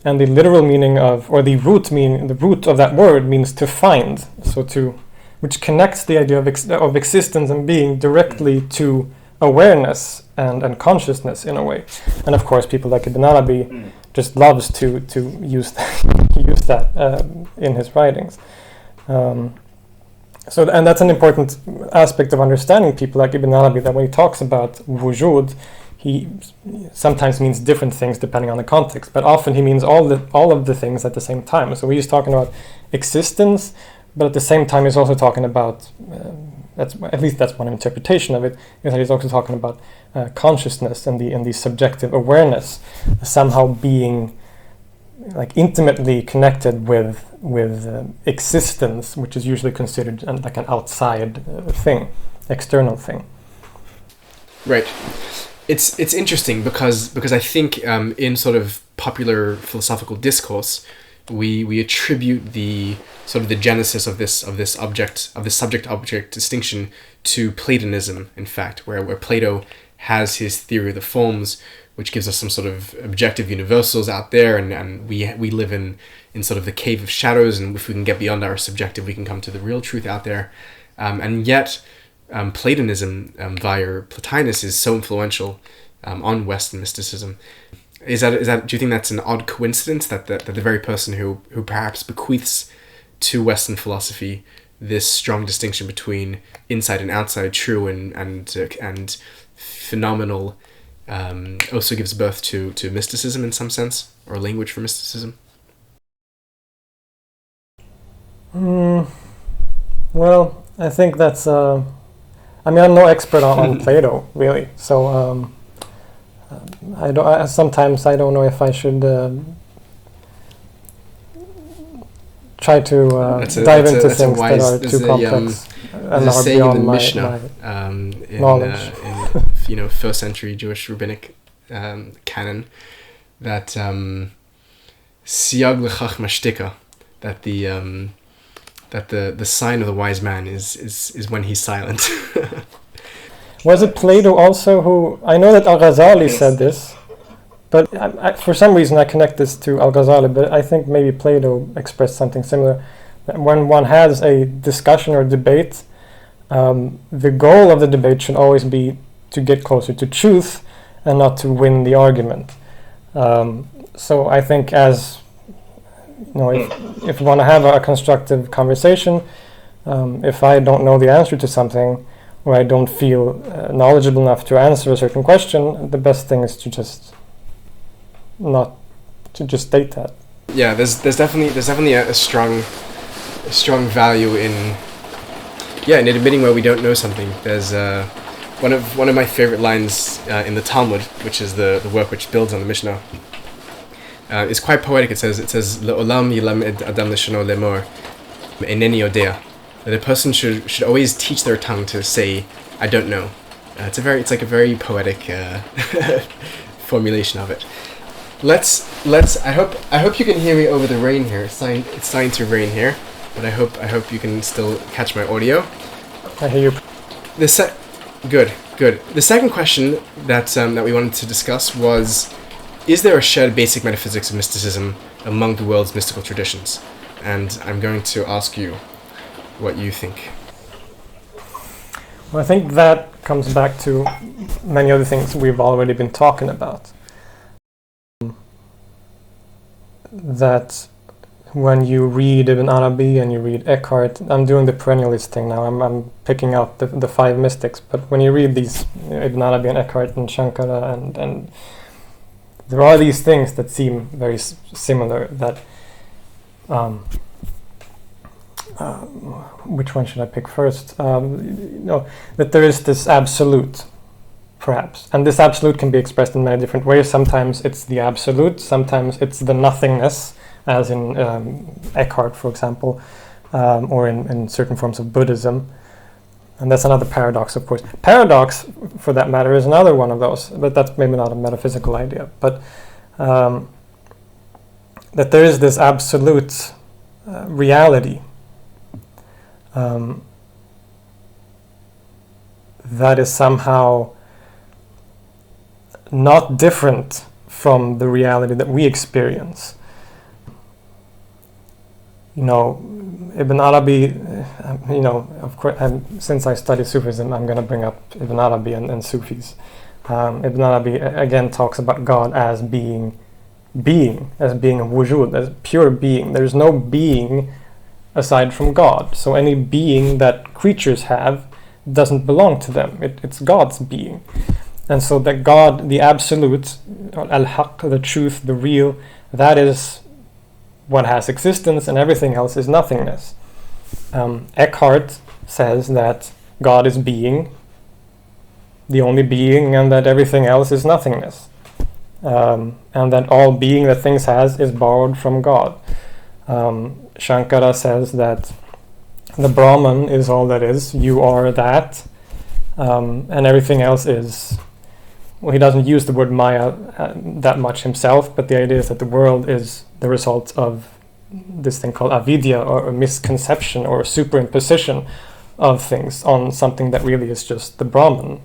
and the literal meaning of, or the root of that word means to find. So which connects the idea of existence and being directly to awareness and consciousness in a way. And of course, people like Ibn Arabi just loves to use that in his writings. And that's an important aspect of understanding people like Ibn Arabi, that when he talks about wujud, he sometimes means different things depending on the context, but often he means all of the things at the same time. So he's talking about existence, but at the same time he's also talking about, that's one interpretation of it, is that he's also talking about consciousness and the subjective awareness somehow being like intimately connected with existence, which is usually considered like an outside thing, external thing. Right. It's interesting because I think in sort of popular philosophical discourse, we attribute the sort of the genesis of this subject-object distinction to Platonism. In fact, where Plato has his theory of the forms, which gives us some sort of objective universals out there, and we live in sort of the cave of shadows, and if we can get beyond our subjective, we can come to the real truth out there. And yet, Platonism via Plotinus is so influential on Western mysticism. Is that? Do you think that's an odd coincidence that the very person who perhaps bequeaths to Western philosophy this strong distinction between inside and outside, true and phenomenal, also gives birth to mysticism in some sense, or a language for mysticism? Well, I think that's. I'm no expert on Plato, really. So sometimes I don't know if I should try to dive into things that are too complex and are beyond my knowledge. In first century Jewish rabbinic canon, that siyag l'chachma shtika, that the sign of the wise man is when he's silent. Was it Plato also who... I know that Al-Ghazali said this, but for some reason I connect this to Al-Ghazali, but I think maybe Plato expressed something similar. That when one has a discussion or debate, the goal of the debate should always be to get closer to truth and not to win the argument. So I think if you want to have a constructive conversation, if I don't know the answer to something, or I don't feel knowledgeable enough to answer a certain question, the best thing is to just state that. Yeah, there's definitely a strong value in admitting where we don't know something. There's one of my favorite lines in the Talmud, which is the work which builds on the Mishnah. It's quite poetic. It says Le'olam yilamed adam leshono lemor eneni odea. That a person should always teach their tongue to say I don't know. It's like a very poetic formulation of it. Let's I hope you can hear me over the rain here. It's starting to rain here, but I hope you can still catch my audio. I hear you. Good. The second question that we wanted to discuss was, is there a shared basic metaphysics of mysticism among the world's mystical traditions? And I'm going to ask you what you think. Well, I think that comes back to many other things we've already been talking about. That when you read Ibn Arabi and you read Echad, I'm doing the perennialist thing now, I'm picking out the five mystics, but when you read these Ibn Arabi and Echad and Shankara and there are these things that seem very similar, that which one should I pick first? That there is this absolute, perhaps, and this absolute can be expressed in many different ways. Sometimes it's the absolute, sometimes it's the nothingness, as in Eckhart, for example, or in certain forms of Buddhism. And that's another paradox, of course. Paradox, for that matter, is another one of those, but that's maybe not a metaphysical idea. But that there is this absolute reality that is somehow not different from the reality that we experience. Ibn Arabi of course, since I study Sufism, I'm going to bring up Ibn Arabi and Sufis. Ibn Arabi again talks about God as being as being a wujud, as pure being. There's no being aside from God. So any being that creatures have doesn't belong to them. It's God's being. And so that God, the absolute, al-haq, the truth, the real, that is what has existence, and everything else is nothingness. Echad says that God is being, the only being, and that everything else is nothingness. And that all being that things has is borrowed from God. Shankara says that the Brahman is all that is, you are that, and everything else is, well, he doesn't use the word Maya that much himself, but the idea is that the world is the result of this thing called avidya, or a misconception or a superimposition of things on something that really is just the Brahman.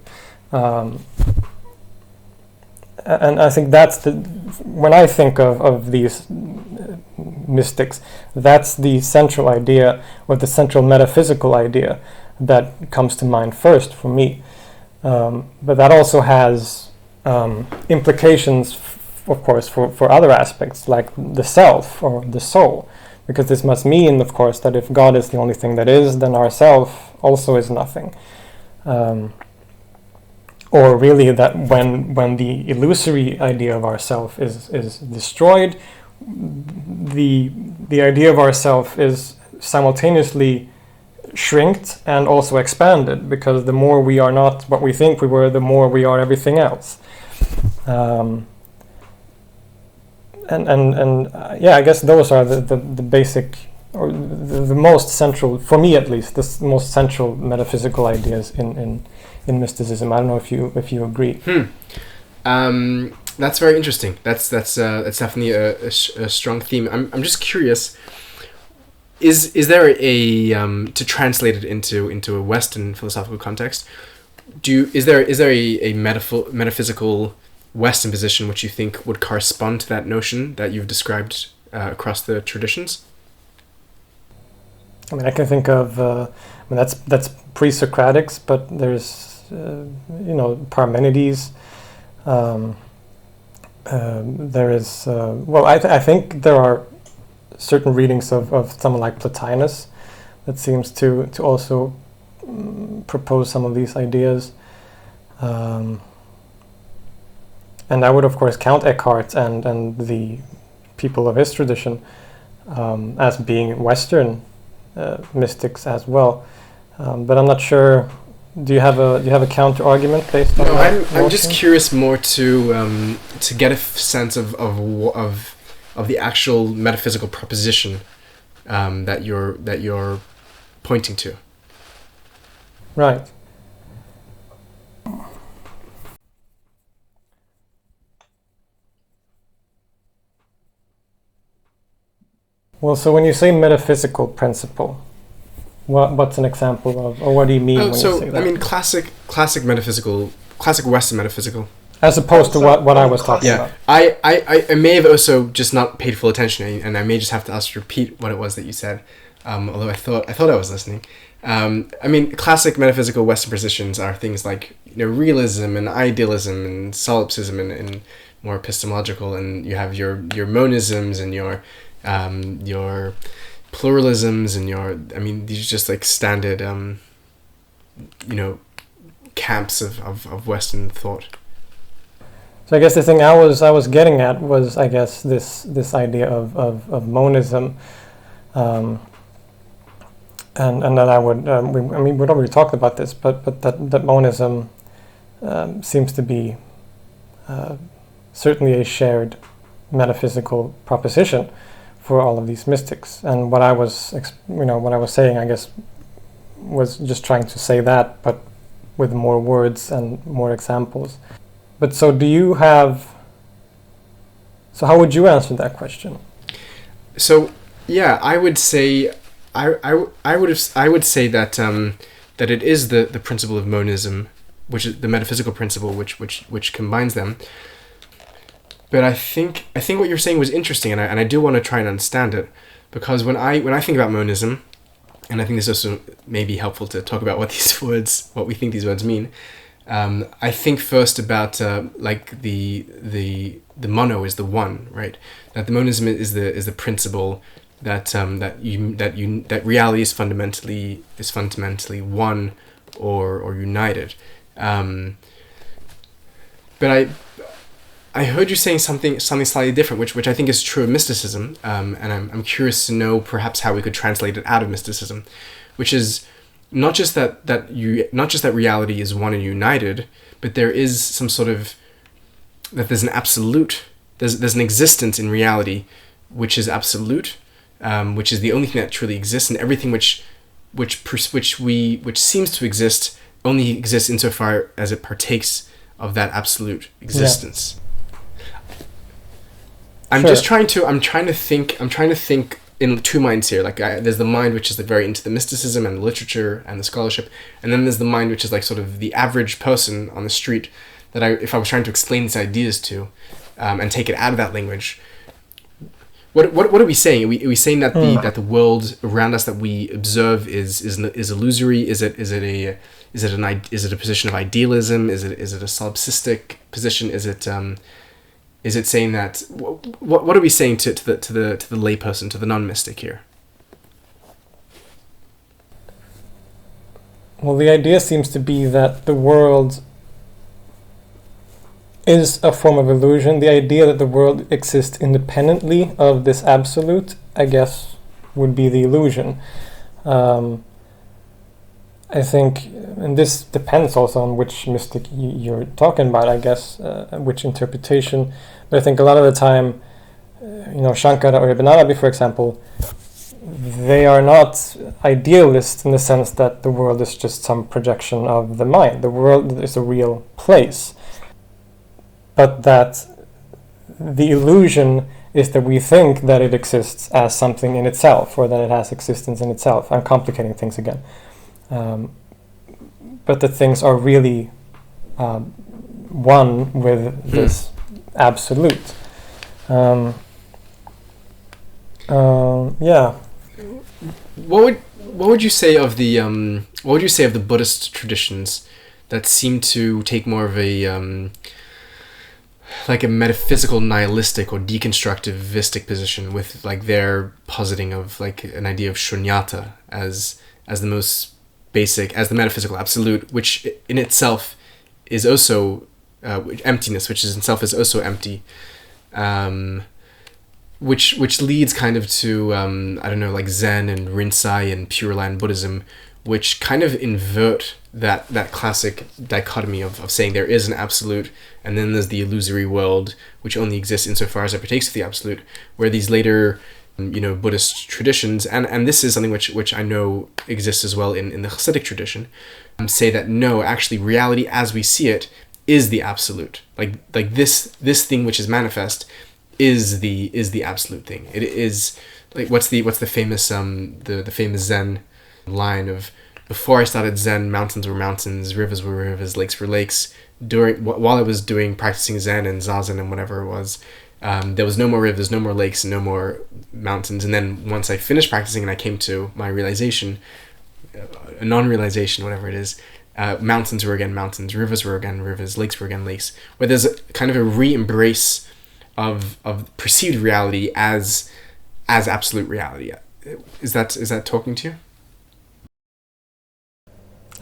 And I think that's when I think of these mystics, that's the central idea, or the central metaphysical idea that comes to mind first for me. But that also has implications, of course, for other aspects, like the self or the soul. Because this must mean, of course, that if God is the only thing that is, then our self also is nothing. Or really that when the illusory idea of ourself is destroyed, the idea of ourself is simultaneously shrinked and also expanded, because the more we are not what we think we were, the more we are everything else. I guess those are the basic, or the most central, for me at least, the most central metaphysical ideas in mysticism. I don't know if you agree. That's very interesting. That's definitely a strong theme. I'm just curious. Is there a to translate it into a Western philosophical context? Is there a metaphysical Western position which you think would correspond to that notion that you've described across the traditions? I mean, I can think of that's pre-Socratics, but there's Parmenides. There is I think there are certain readings of someone like Plotinus that seems to also propose some of these ideas. And I would, of course, count Eckhart and the people of his tradition as being Western mystics as well. But I'm not sure. Do you have a counter argument based on? No, I'm just curious more to get a sense of the actual metaphysical proposition that you're pointing to. Right. Well, so when you say metaphysical principle, what's an example of, or what do you mean when you say that? I mean classic Western metaphysical. As opposed to what I was talking about. I may have also just not paid full attention, and I may just have to ask to repeat what it was that you said. Although I thought I was listening. I mean, classic metaphysical Western positions are things like realism and idealism and solipsism and more epistemological, and you have your monisms and your pluralisms and these are just like standard camps of Western thought. So I guess the thing I was getting at was, I guess, this idea of monism, and that I would we'd already talked about this, but that monism seems to be certainly a shared metaphysical proposition for all of these mystics. And what I was saying, I guess, was just trying to say that, but with more words and more examples. But so how would you answer that question? So yeah, I would say I would say that that it is the principle of monism, which is the metaphysical principle which combines them. But I think what you're saying was interesting, and I do want to try and understand it, because when I think about monism, and I think this also may be helpful to talk about what we think these words mean. I think first about like the mono is the one, right? That the monism is the principle that that reality is fundamentally one or united. But I heard you saying something slightly different, which I think is true of mysticism, and I'm curious to know perhaps how we could translate it out of mysticism, which is not just that reality is one and united, but there is some sort of that there's an absolute, there's an existence in reality which is absolute, which is the only thing that truly exists, and everything which seems to exist only exists insofar as it partakes of that absolute existence. Yeah. I'm trying to think in two minds here. Like there's the mind which is like very into the mysticism and the literature and the scholarship, and then there's the mind which is like sort of the average person on the street that if I was trying to explain these ideas to, and take it out of that language. What are we saying? Are we saying that the world around us that we observe is illusory? Is it a position of idealism? Is it a solipsistic position? Is it saying that what are we saying to the layperson, to the non-mystic here? Well, the idea seems to be that the world is a form of illusion. The idea that the world exists independently of this absolute, I guess, would be the illusion. I think, and this depends also on which mystic you're talking about, I guess, which interpretation. But I think a lot of the time, Shankara or Ibn Arabi, for example, they are not idealists in the sense that the world is just some projection of the mind. The world is a real place. But that the illusion is that we think that it exists as something in itself, or that it has existence in itself. I'm complicating things again. But that things are really one with this absolute. Yeah. What would you say of the Buddhist traditions that seem to take more of a like a metaphysical nihilistic or deconstructivistic position, with like their positing of like an idea of shunyata as the most basic, as the metaphysical absolute, which in itself is also emptiness, which is itself is also empty, which leads kind of to I don't know, like Zen and Rinzai and Pure Land Buddhism, which kind of invert that classic dichotomy of saying there is an absolute, and then there's the illusory world which only exists insofar as it partakes of the absolute, where these later Buddhist traditions, and this is something which I know exists as well in the Hasidic tradition, say that no, actually reality as we see it is the absolute. Like this thing which is manifest is the absolute thing. It is like what's the famous the famous Zen line of, before I started Zen, mountains were mountains, rivers were rivers, lakes were lakes. While I was practicing Zen and Zazen and whatever it was, there was no more rivers, no more lakes, no more mountains. And then once I finished practicing and I came to my realization, a non-realization, whatever it is, mountains were again mountains, rivers were again rivers, lakes were again lakes, where there's a kind of a re-embrace of perceived reality as absolute reality. Is that talking to you?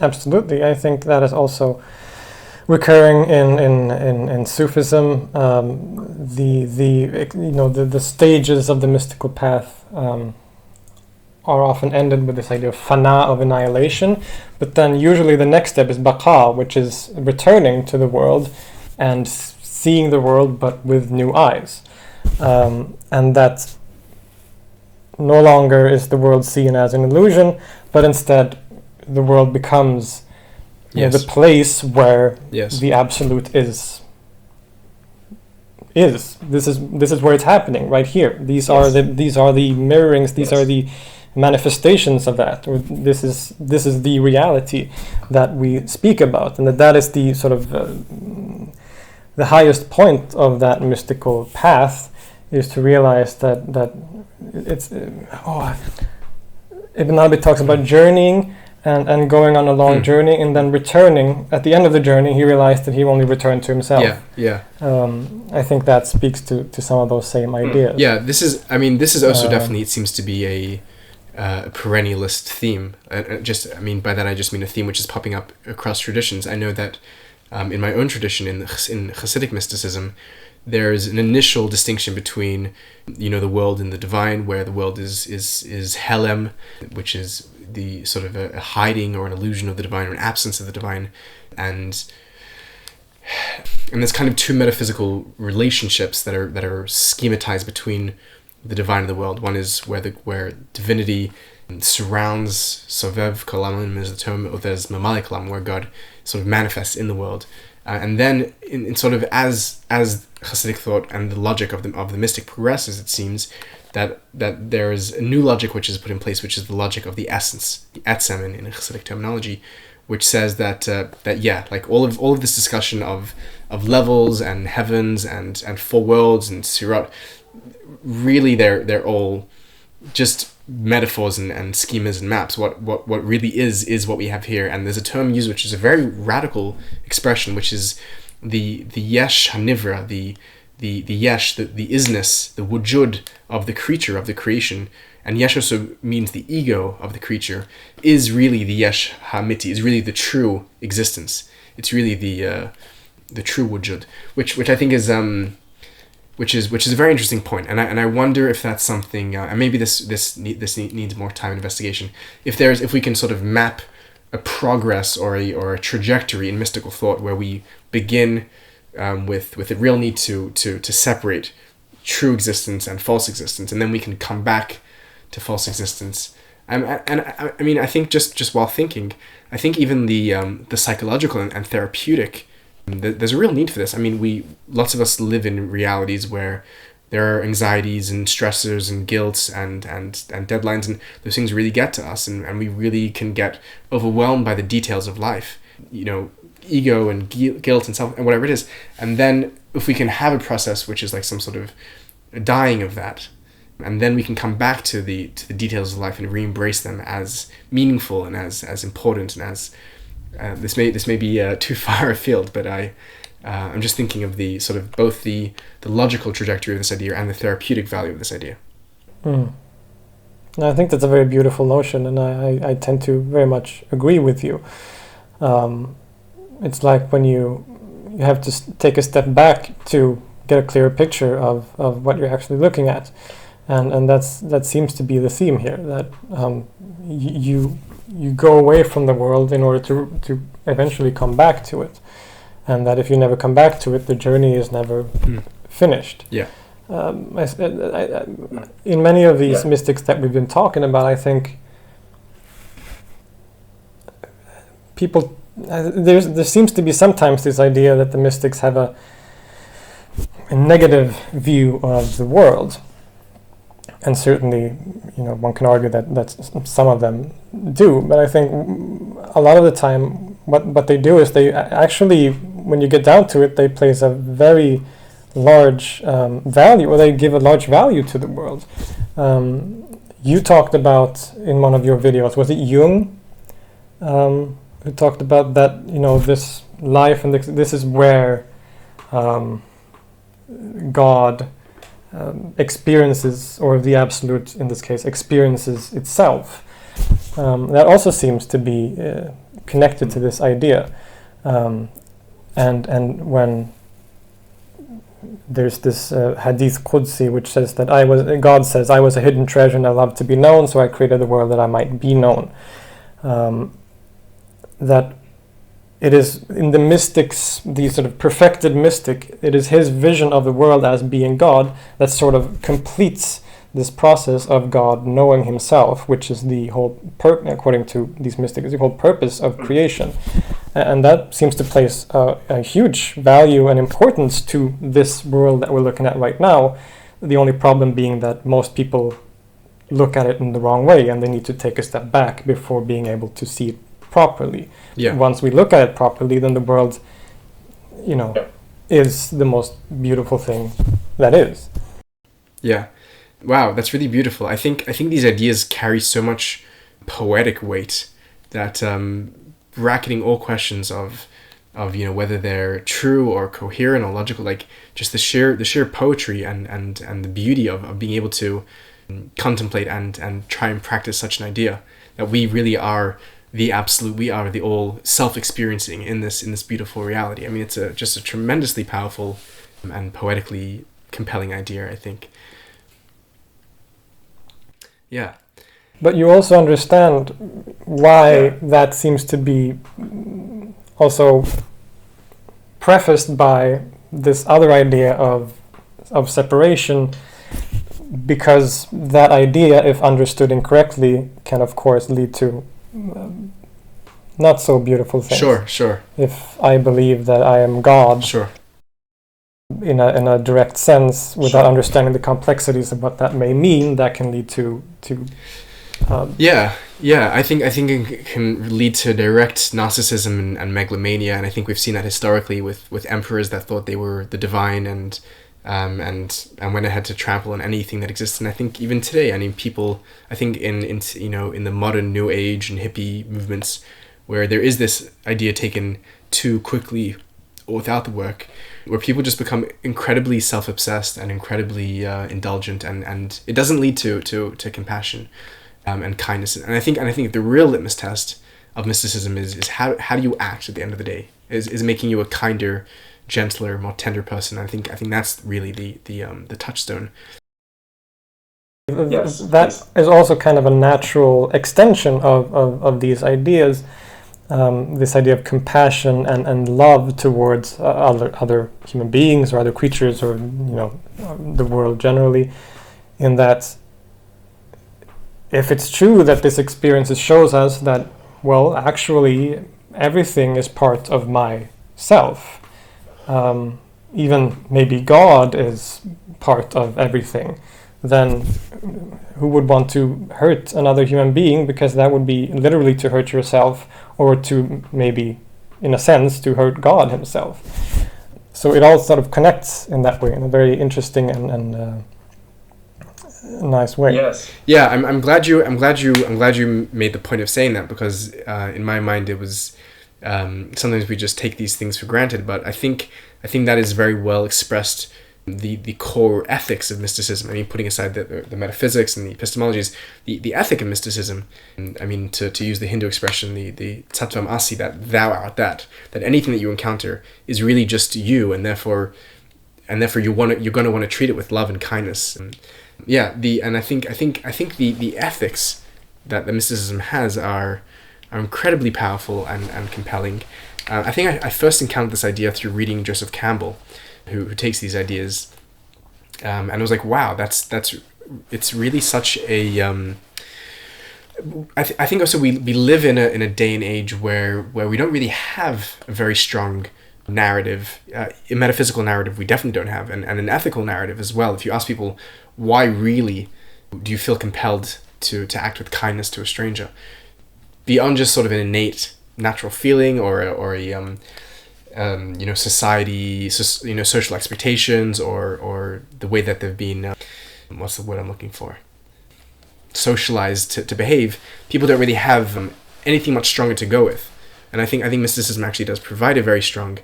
Absolutely. I think that is also recurring in Sufism. The stages of the mystical path are often ended with this idea of fana, of annihilation, but then usually the next step is baqa, which is returning to the world and seeing the world but with new eyes, and that no longer is the world seen as an illusion, but instead the world becomes the place where the absolute is. This is where it's happening right here. These are the mirrorings. These are the manifestations of that. Or this is the reality that we speak about, and that is the sort of the highest point of that mystical path, is to realize that it's Ibn Arabi talks about journeying and going on a long journey and then returning. At the end of the journey, he realized that he only returned to himself. I think that speaks to some of those same ideas. Yeah, this is also definitely, it seems to be a perennialist theme. By that I just mean a theme which is popping up across traditions. I know that in my own tradition, in Hasidic mysticism, there's an initial distinction between, the world and the divine, where the world is helem, which is the sort of a hiding or an illusion of the divine or an absence of the divine, and there's kind of two metaphysical relationships that are schematized between the divine and the world. One is where divinity surrounds sovev kolam is the term, or there's mamalik kolam, where God sort of manifests in the world, and then in sort of as Hasidic thought and the logic of the mystic progresses, it seems that there is a new logic which is put in place, which is the logic of the essence, the etzem in Hasidic terminology, which says that like all of this discussion of levels and heavens and four worlds and sirot, really they're all just metaphors and schemas and maps. What really is what we have here. And there's a term used which is a very radical expression, which is the yesh hanivra, the yesh, the isness, the wujud of the creature, of the creation. And yesh also means the ego of the creature, is really the yesh hamiti, is really the true existence. It's really the true wujud, which I think is which is a very interesting point. And I wonder if that's something, and maybe this needs more time and investigation. If we can sort of map a progress or a trajectory in mystical thought where we begin with a real need to separate true existence and false existence, and then we can come back to false existence. And I think just while thinking, I think even the psychological and therapeutic, there's a real need for this. Lots of us live in realities where there are anxieties and stressors and guilts and deadlines, and those things really get to us, and we really can get overwhelmed by the details of life, ego and guilt and self and whatever it is. And then if we can have a process which is like some sort of dying of that, and then we can come back to the details of life and re-embrace them as meaningful and as important, and as this may be too far afield, but I'm just thinking of the sort of both the logical trajectory of this idea and the therapeutic value of this idea. I think that's a very beautiful notion, and I tend to very much agree with you. It's like when you have to take a step back to get a clearer picture of what you're actually looking at, and that seems to be the theme here, that you go away from the world in order to eventually come back to it, and that if you never come back to it, the journey is never finished. Yeah. In many of these mystics that we've been talking about, I think people, there seems to be sometimes this idea that the mystics have a negative view of the world. And certainly, one can argue that some of them do. But I think a lot of the time, what they do is they actually, when you get down to it, they place a very large value, or they give a large value to the world. You talked about in one of your videos, was it Jung, who talked about that, this life and this is where God experiences, or the absolute in this case, experiences itself. That also seems to be connected to this idea. And when there's this hadith Qudsi which says that God says, I was a hidden treasure and I love to be known, so I created the world that I might be known. That it is in the mystics, the sort of perfected mystic, it is his vision of the world as being God that sort of completes this process of God knowing himself, which is the whole, according to these mystics, the whole purpose of creation. And that seems to place a huge value and importance to this world that we're looking at right now. The only problem being that most people look at it in the wrong way, and they need to take a step back before being able to see it properly. Yeah. Once we look at it properly, then the world, is the most beautiful thing that is. Yeah. Wow, that's really beautiful. I think these ideas carry so much poetic weight, that bracketing all questions of whether they're true or coherent or logical, like just the sheer poetry and the beauty of being able to contemplate and try and practice such an idea, that we really are the absolute, we are the all self-experiencing in this beautiful reality. I mean, it's just a tremendously powerful and poetically compelling idea, I think. Yeah. But you also understand why that seems to be also prefaced by this other idea of separation, because that idea, if understood incorrectly, can of course lead to not so beautiful things. Sure. If I believe that I am God, sure, in a direct sense, without understanding the complexities of what that may mean, that can lead to I think it can lead to direct narcissism and megalomania, and I think we've seen that historically with emperors that thought they were the divine and went ahead to trample on anything that exists. And I think even today, I mean, people, I think in the modern New Age and hippie movements, where there is this idea taken too quickly or without the work, where people just become incredibly self-obsessed and incredibly indulgent, and it doesn't lead to compassion and kindness. And I think the real litmus test of mysticism is how do you act at the end of the day? Is making you a kinder, gentler, more tender person. I think that's really the touchstone. Yes, that is also kind of a natural extension of these ideas. This idea of compassion and love towards other human beings or other creatures, or the world generally, in that if it's true that this experience shows us that, well, actually everything is part of myself, even maybe God is part of everything, then who would want to hurt another human being? Because that would be literally to hurt yourself, or to maybe, in a sense, to hurt God himself. So it all sort of connects in that way, in a very interesting and nice way. Yes. Yeah, I'm glad you made the point of saying that, because in my mind it was sometimes we just take these things for granted, but I think that is very well expressed. The core ethics of mysticism. I mean, putting aside the metaphysics and the epistemologies, the ethic of mysticism. I mean, to use the Hindu expression, the tattvam asi, that thou art that anything that you encounter is really just you, and therefore you're going to want to treat it with love and kindness. And I think the ethics that the mysticism has are incredibly powerful and compelling. I think I first encountered this idea through reading Joseph Campbell, who takes these ideas, and I was like, wow, it's really such a I think also we live in a day and age where we don't really have a very strong narrative, a metaphysical narrative we definitely don't have, and an ethical narrative as well. If you ask people, why really do you feel compelled to act with kindness to a stranger, beyond just sort of an innate natural feeling or a society, social expectations, or the way that they've been, what's the word I'm looking for? Socialized to behave. People don't really have anything much stronger to go with, and I think mysticism actually does provide a very strong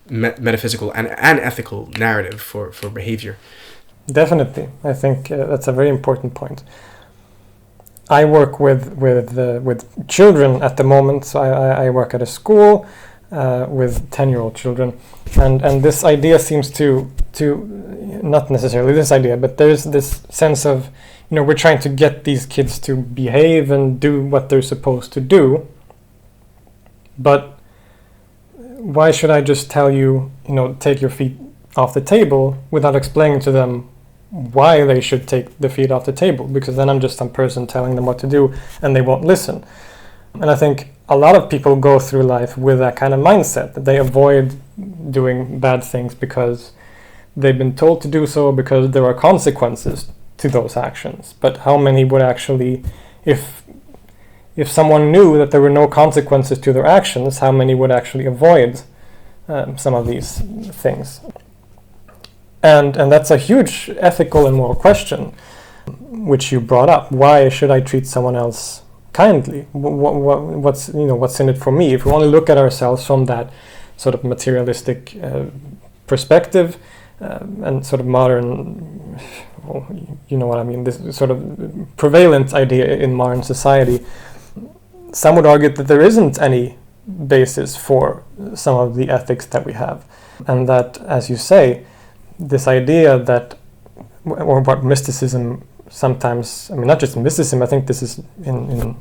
metaphysical and ethical narrative for behavior. Definitely, I think that's a very important point. I work with children at the moment, so I work at a school with 10-year-old children, and this idea seems to not necessarily this idea, but there's this sense of, we're trying to get these kids to behave and do what they're supposed to do, but why should I just tell you, take your feet off the table, without explaining to them why they should take the feet off the table? Because then I'm just some person telling them what to do and they won't listen. And I think a lot of people go through life with that kind of mindset, that they avoid doing bad things because they've been told to do so, because there are consequences to those actions. But how many would actually, if someone knew that there were no consequences to their actions, how many would actually avoid some of these things? And that's a huge ethical and moral question, which you brought up. Why should I treat someone else kindly. What's in it for me? If we only look at ourselves from that sort of materialistic perspective, and sort of modern, well, you know what I mean, this sort of prevalent idea in modern society, some would argue that there isn't any basis for some of the ethics that we have. And that, as you say, this idea that, or what mysticism sometimes, I mean, not just mysticism, I think this is in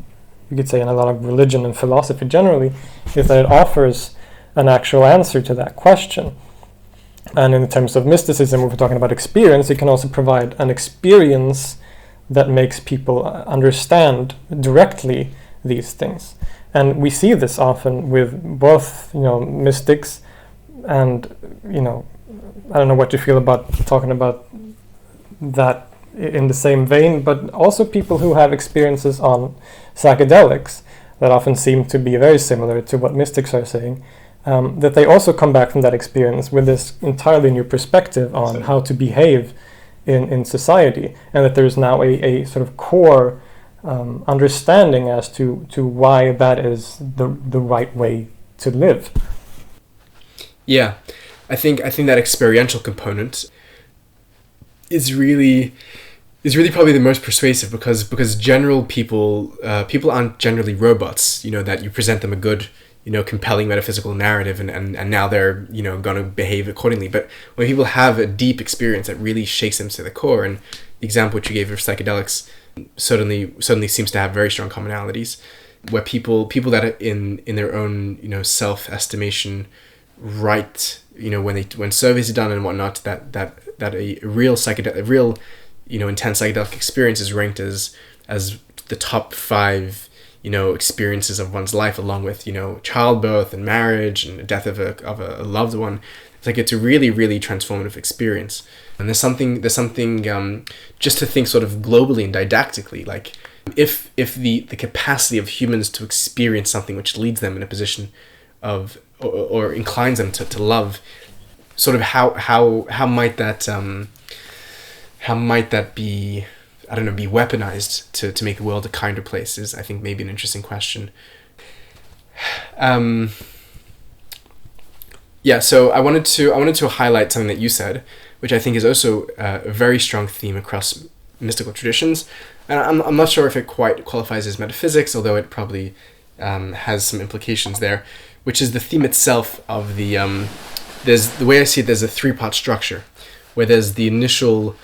you could say in a lot of religion and philosophy generally, is that it offers an actual answer to that question. And in terms of mysticism, if we're talking about experience, it can also provide an experience that makes people understand directly these things. And we see this often with both, mystics and, I don't know what you feel about talking about that in the same vein, but also people who have experiences on psychedelics that often seem to be very similar to what mystics are saying, that they also come back from that experience with this entirely new perspective on how to behave in society, and that there's now a sort of core understanding as to why that is the right way to live. Yeah, I think that experiential component is really probably the most persuasive, because general people aren't generally robots, that you present them a good, compelling metaphysical narrative and now they're, going to behave accordingly. But when people have a deep experience that really shakes them to the core, and the example which you gave of psychedelics certainly seems to have very strong commonalities, where people that are in their own, self-estimation, right, when surveys are done and whatnot, that a real intense psychedelic experience is ranked as the top 5 experiences of one's life, along with childbirth and marriage and the death of a loved one. It's a really, really transformative experience. And there's something just to think sort of globally and didactically, like if the capacity of humans to experience something which leads them in a position of or inclines them to love, sort of how might that be, I don't know, be weaponized to make the world a kinder place, is, I think, maybe an interesting question. So I wanted to highlight something that you said, which I think is also a very strong theme across mystical traditions. And I'm not sure if it quite qualifies as metaphysics, although it probably has some implications there, which is the theme itself of there's, the way I see it, there's a 3-part structure, where there's the initial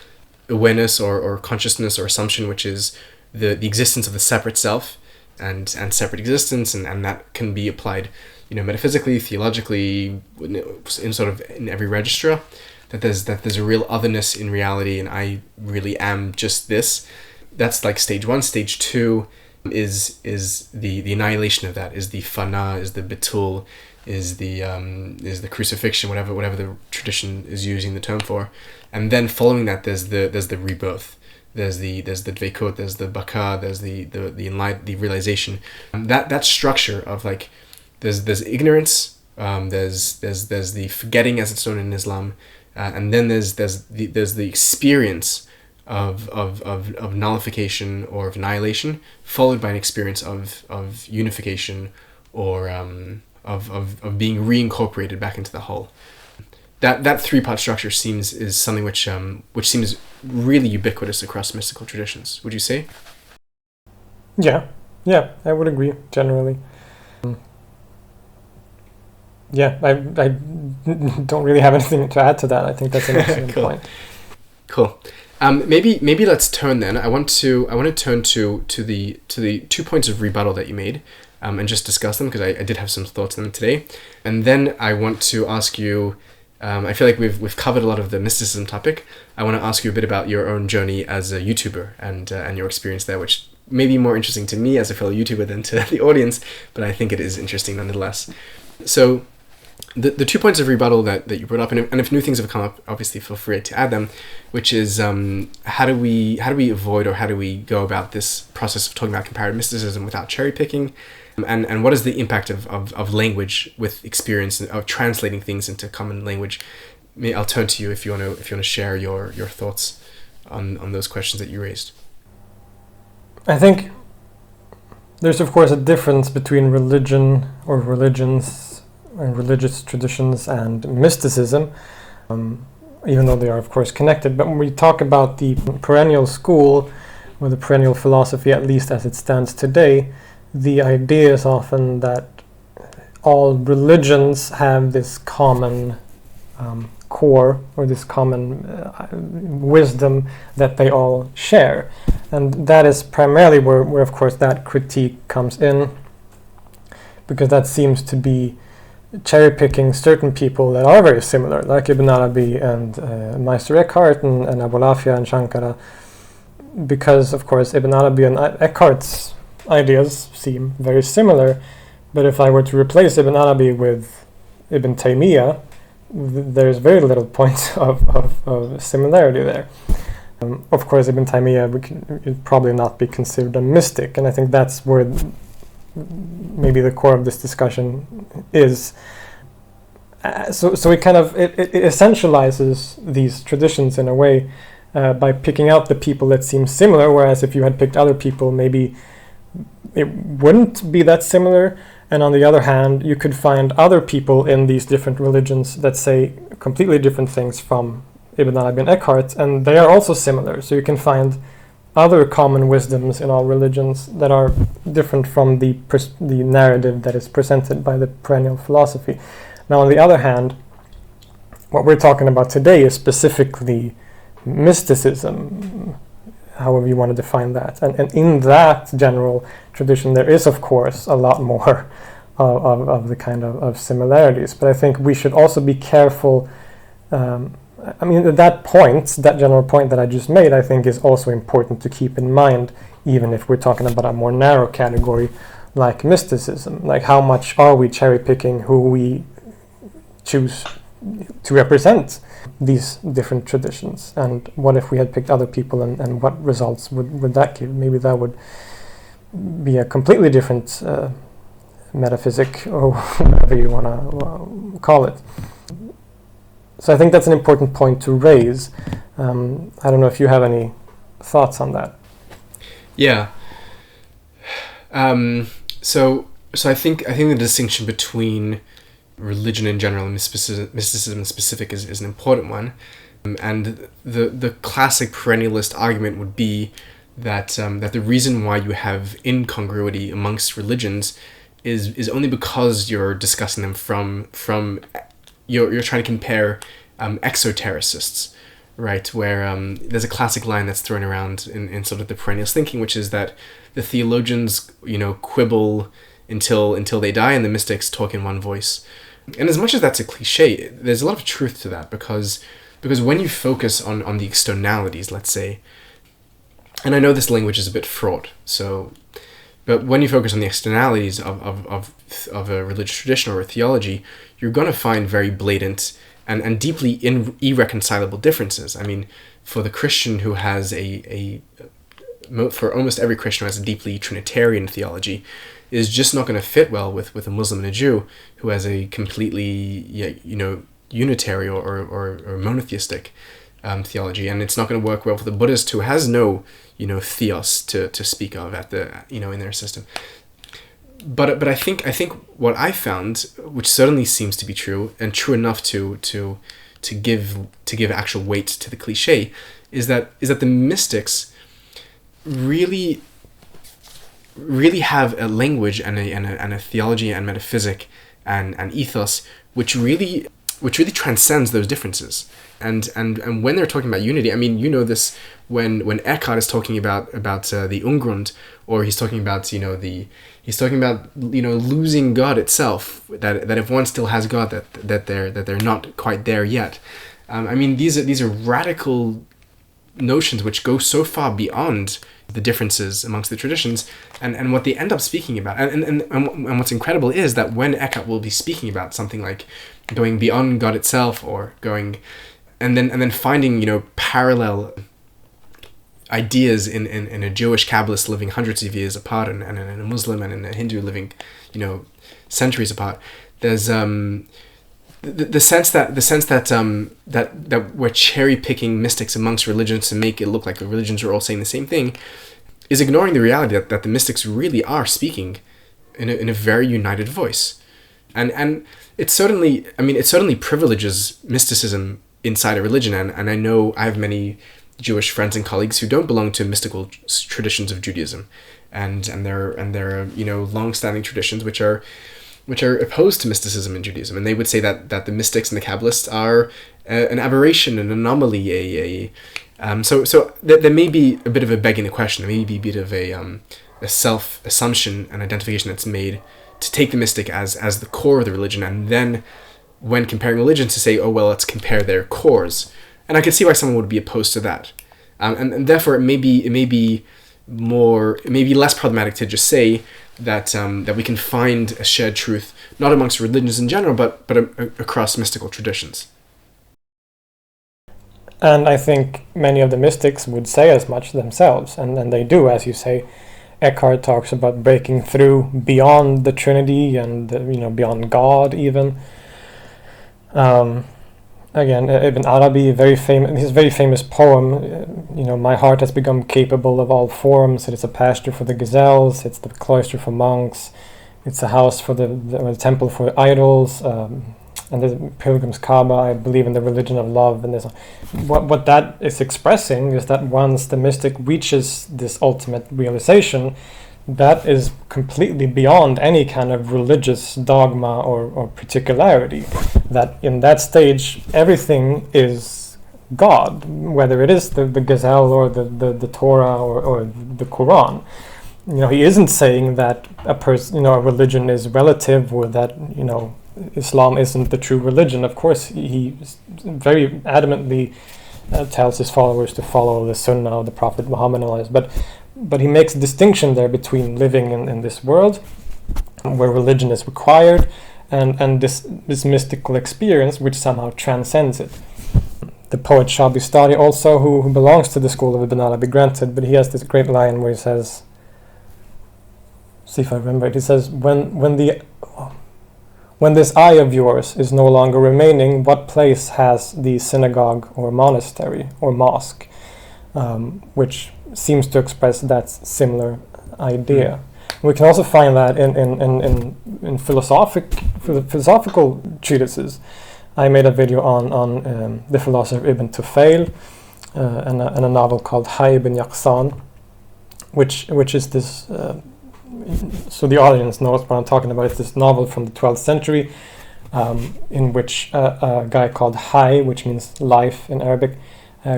awareness or consciousness or assumption, which is the existence of the separate self and separate existence, and that can be applied, metaphysically, theologically, in every registra, that there's a real otherness in reality, and I really am just this. That's like stage 1. Stage 2 is the annihilation of that, is the fana, is the betul, is the crucifixion, whatever the tradition is using the term for. And then following that, there's the rebirth, there's the dveikot, there's the baka, there's the realization. That structure of like there's ignorance, there's the forgetting, as it's known in Islam, and then there's the experience of nullification or of annihilation, followed by an experience of unification or of being reincorporated back into the whole. That 3-part structure is something which seems really ubiquitous across mystical traditions. Would you say? Yeah, I would agree generally. Yeah, I don't really have anything to add to that. I think that's an excellent point. Cool. Maybe let's turn then. I want to turn to the 2 points of rebuttal that you made, and just discuss them, because I did have some thoughts on them today. And then I want to ask you. I feel like we've covered a lot of the mysticism topic. I want to ask you a bit about your own journey as a YouTuber and your experience there, which may be more interesting to me as a fellow YouTuber than to the audience, but I think it is interesting nonetheless. So the 2 points of rebuttal that you brought up, and if new things have come up, obviously feel free to add them, which is how do we avoid, or how do we go about this process of talking about comparative mysticism without cherry picking? And what is the impact of language with experience, of translating things into common language? I'll turn to you if you want to share your thoughts on those questions that you raised. I think there's of course a difference between religion or religions and religious traditions and mysticism, even though they are of course connected. But when we talk about the perennial school, or the perennial philosophy, at least as it stands today, the idea is often that all religions have this common core, or this common wisdom that they all share. And that is primarily where of course that critique comes in, because that seems to be cherry-picking certain people that are very similar, like Ibn Arabi and Meister Eckhart and Abulafia and Shankara, because of course Ibn Arabi and Eckhart's ideas seem very similar. But if I were to replace Ibn Arabi with Ibn Taymiyyah, there's very little point of similarity there. Of course, Ibn Taymiyyah would probably not be considered a mystic, and I think that's where maybe the core of this discussion is. So it kind of it essentializes these traditions in a way by picking out the people that seem similar, whereas if you had picked other people, maybe it wouldn't be that similar. And on the other hand, you could find other people in these different religions that say completely different things from Ibn Arabi and Eckhart, and they are also similar. So you can find other common wisdoms in all religions that are different from the narrative that is presented by the perennial philosophy. Now, on the other hand, what we're talking about today is specifically mysticism, however you want to define that. And in that general tradition, there is, of course, a lot more of the kind of similarities. But I think we should also be careful. That general point that I just made, I think is also important to keep in mind, even if we're talking about a more narrow category like mysticism. Like, how much are we cherry-picking who we choose to represent these different traditions, and what if we had picked other people, and what results would that give? Maybe that would be a completely different metaphysic, or whatever you want to call it. So I think that's an important point to raise. I don't know if you have any thoughts on that. Yeah. So I think the distinction between religion in general and mysticism in specific is an important one. And the classic perennialist argument would be that the reason why you have incongruity amongst religions is only because you're discussing them from you're trying to compare exotericists, right? Where there's a classic line that's thrown around in sort of the perennialist thinking, which is that the theologians, quibble until they die, and the mystics talk in one voice. And as much as that's a cliche, there's a lot of truth to that, because when you focus on the externalities, let's say, and I know this language is a bit fraught, but when you focus on the externalities of a religious tradition or a theology, you're going to find very blatant and deeply irreconcilable differences. I mean, for the Christian who has for almost every Christian who has a deeply Trinitarian theology, is just not going to fit well with a Muslim and a Jew who has a completely unitary or monotheistic theology, and it's not going to work well for the Buddhist who has no theos to speak of at the in their system. But I think what I found, which certainly seems to be true and true enough to give actual weight to the cliche, is that the mystics really have a language and a theology and metaphysic and ethos which really transcends those differences. And when they're talking about unity, I mean, this when Echad is talking about the Ungrund, or he's talking about losing God itself, that if one still has God, that they're not quite there yet. I mean, these are radical notions which go so far beyond the differences amongst the traditions, and what they end up speaking about, and what's incredible is that when Echad will be speaking about something like going beyond God itself, or going and then finding parallel ideas in a Jewish Kabbalist living hundreds of years apart, and in a Muslim and in a Hindu living centuries apart, there's the sense that we're cherry picking mystics amongst religions to make it look like the religions are all saying the same thing. is ignoring the reality that the mystics really are speaking in a very united voice. And it certainly privileges mysticism inside a religion, and I know I have many Jewish friends and colleagues who don't belong to mystical traditions of Judaism, and they're long-standing traditions which are opposed to mysticism in Judaism, and they would say that the mystics and the Kabbalists are an aberration, an anomaly, so there may be a bit of a begging the question, there may be a bit of a self-assumption and identification that's made to take the mystic as the core of the religion, and then when comparing religions to say, oh well, let's compare their cores. And I can see why someone would be opposed to that, and therefore it may be less problematic to just say that we can find a shared truth not amongst religions in general, but across mystical traditions. And I think many of the mystics would say as much themselves, and they do, as you say. Echad talks about breaking through beyond the Trinity and beyond God even. Again, Ibn Arabi, his very famous poem, my heart has become capable of all forms. It is a pasture for the gazelles. It's the cloister for monks. It's a house for the temple for idols. And the pilgrim's Kaaba. I believe in the religion of love. And what that is expressing is that once the mystic reaches this ultimate realization, that is completely beyond any kind of religious dogma or particularity. That in that stage, everything is God, whether it is the gazelle or the Torah or the Quran. He isn't saying that a religion is relative, or that Islam isn't the true religion. Of course, he very adamantly tells his followers to follow the Sunnah of the Prophet Muhammad, but he makes a distinction there between living in this world, where religion is required, and this mystical experience which somehow transcends it. The poet Shah Bistari also, who belongs to the school of Ibn Arabi, granted, but he has this great line where he says, see if I remember it, he says, when this eye of yours is no longer remaining, what place has the synagogue or monastery or mosque? Which seems to express that similar idea. We can also find that in philosophical treatises. I made a video on the philosopher Ibn Tufayl and a novel called Hayy ibn Yaqsan, which is this. So the audience knows what I'm talking about. It's this novel from the 12th century in which a guy called Hayy, which means life in Arabic,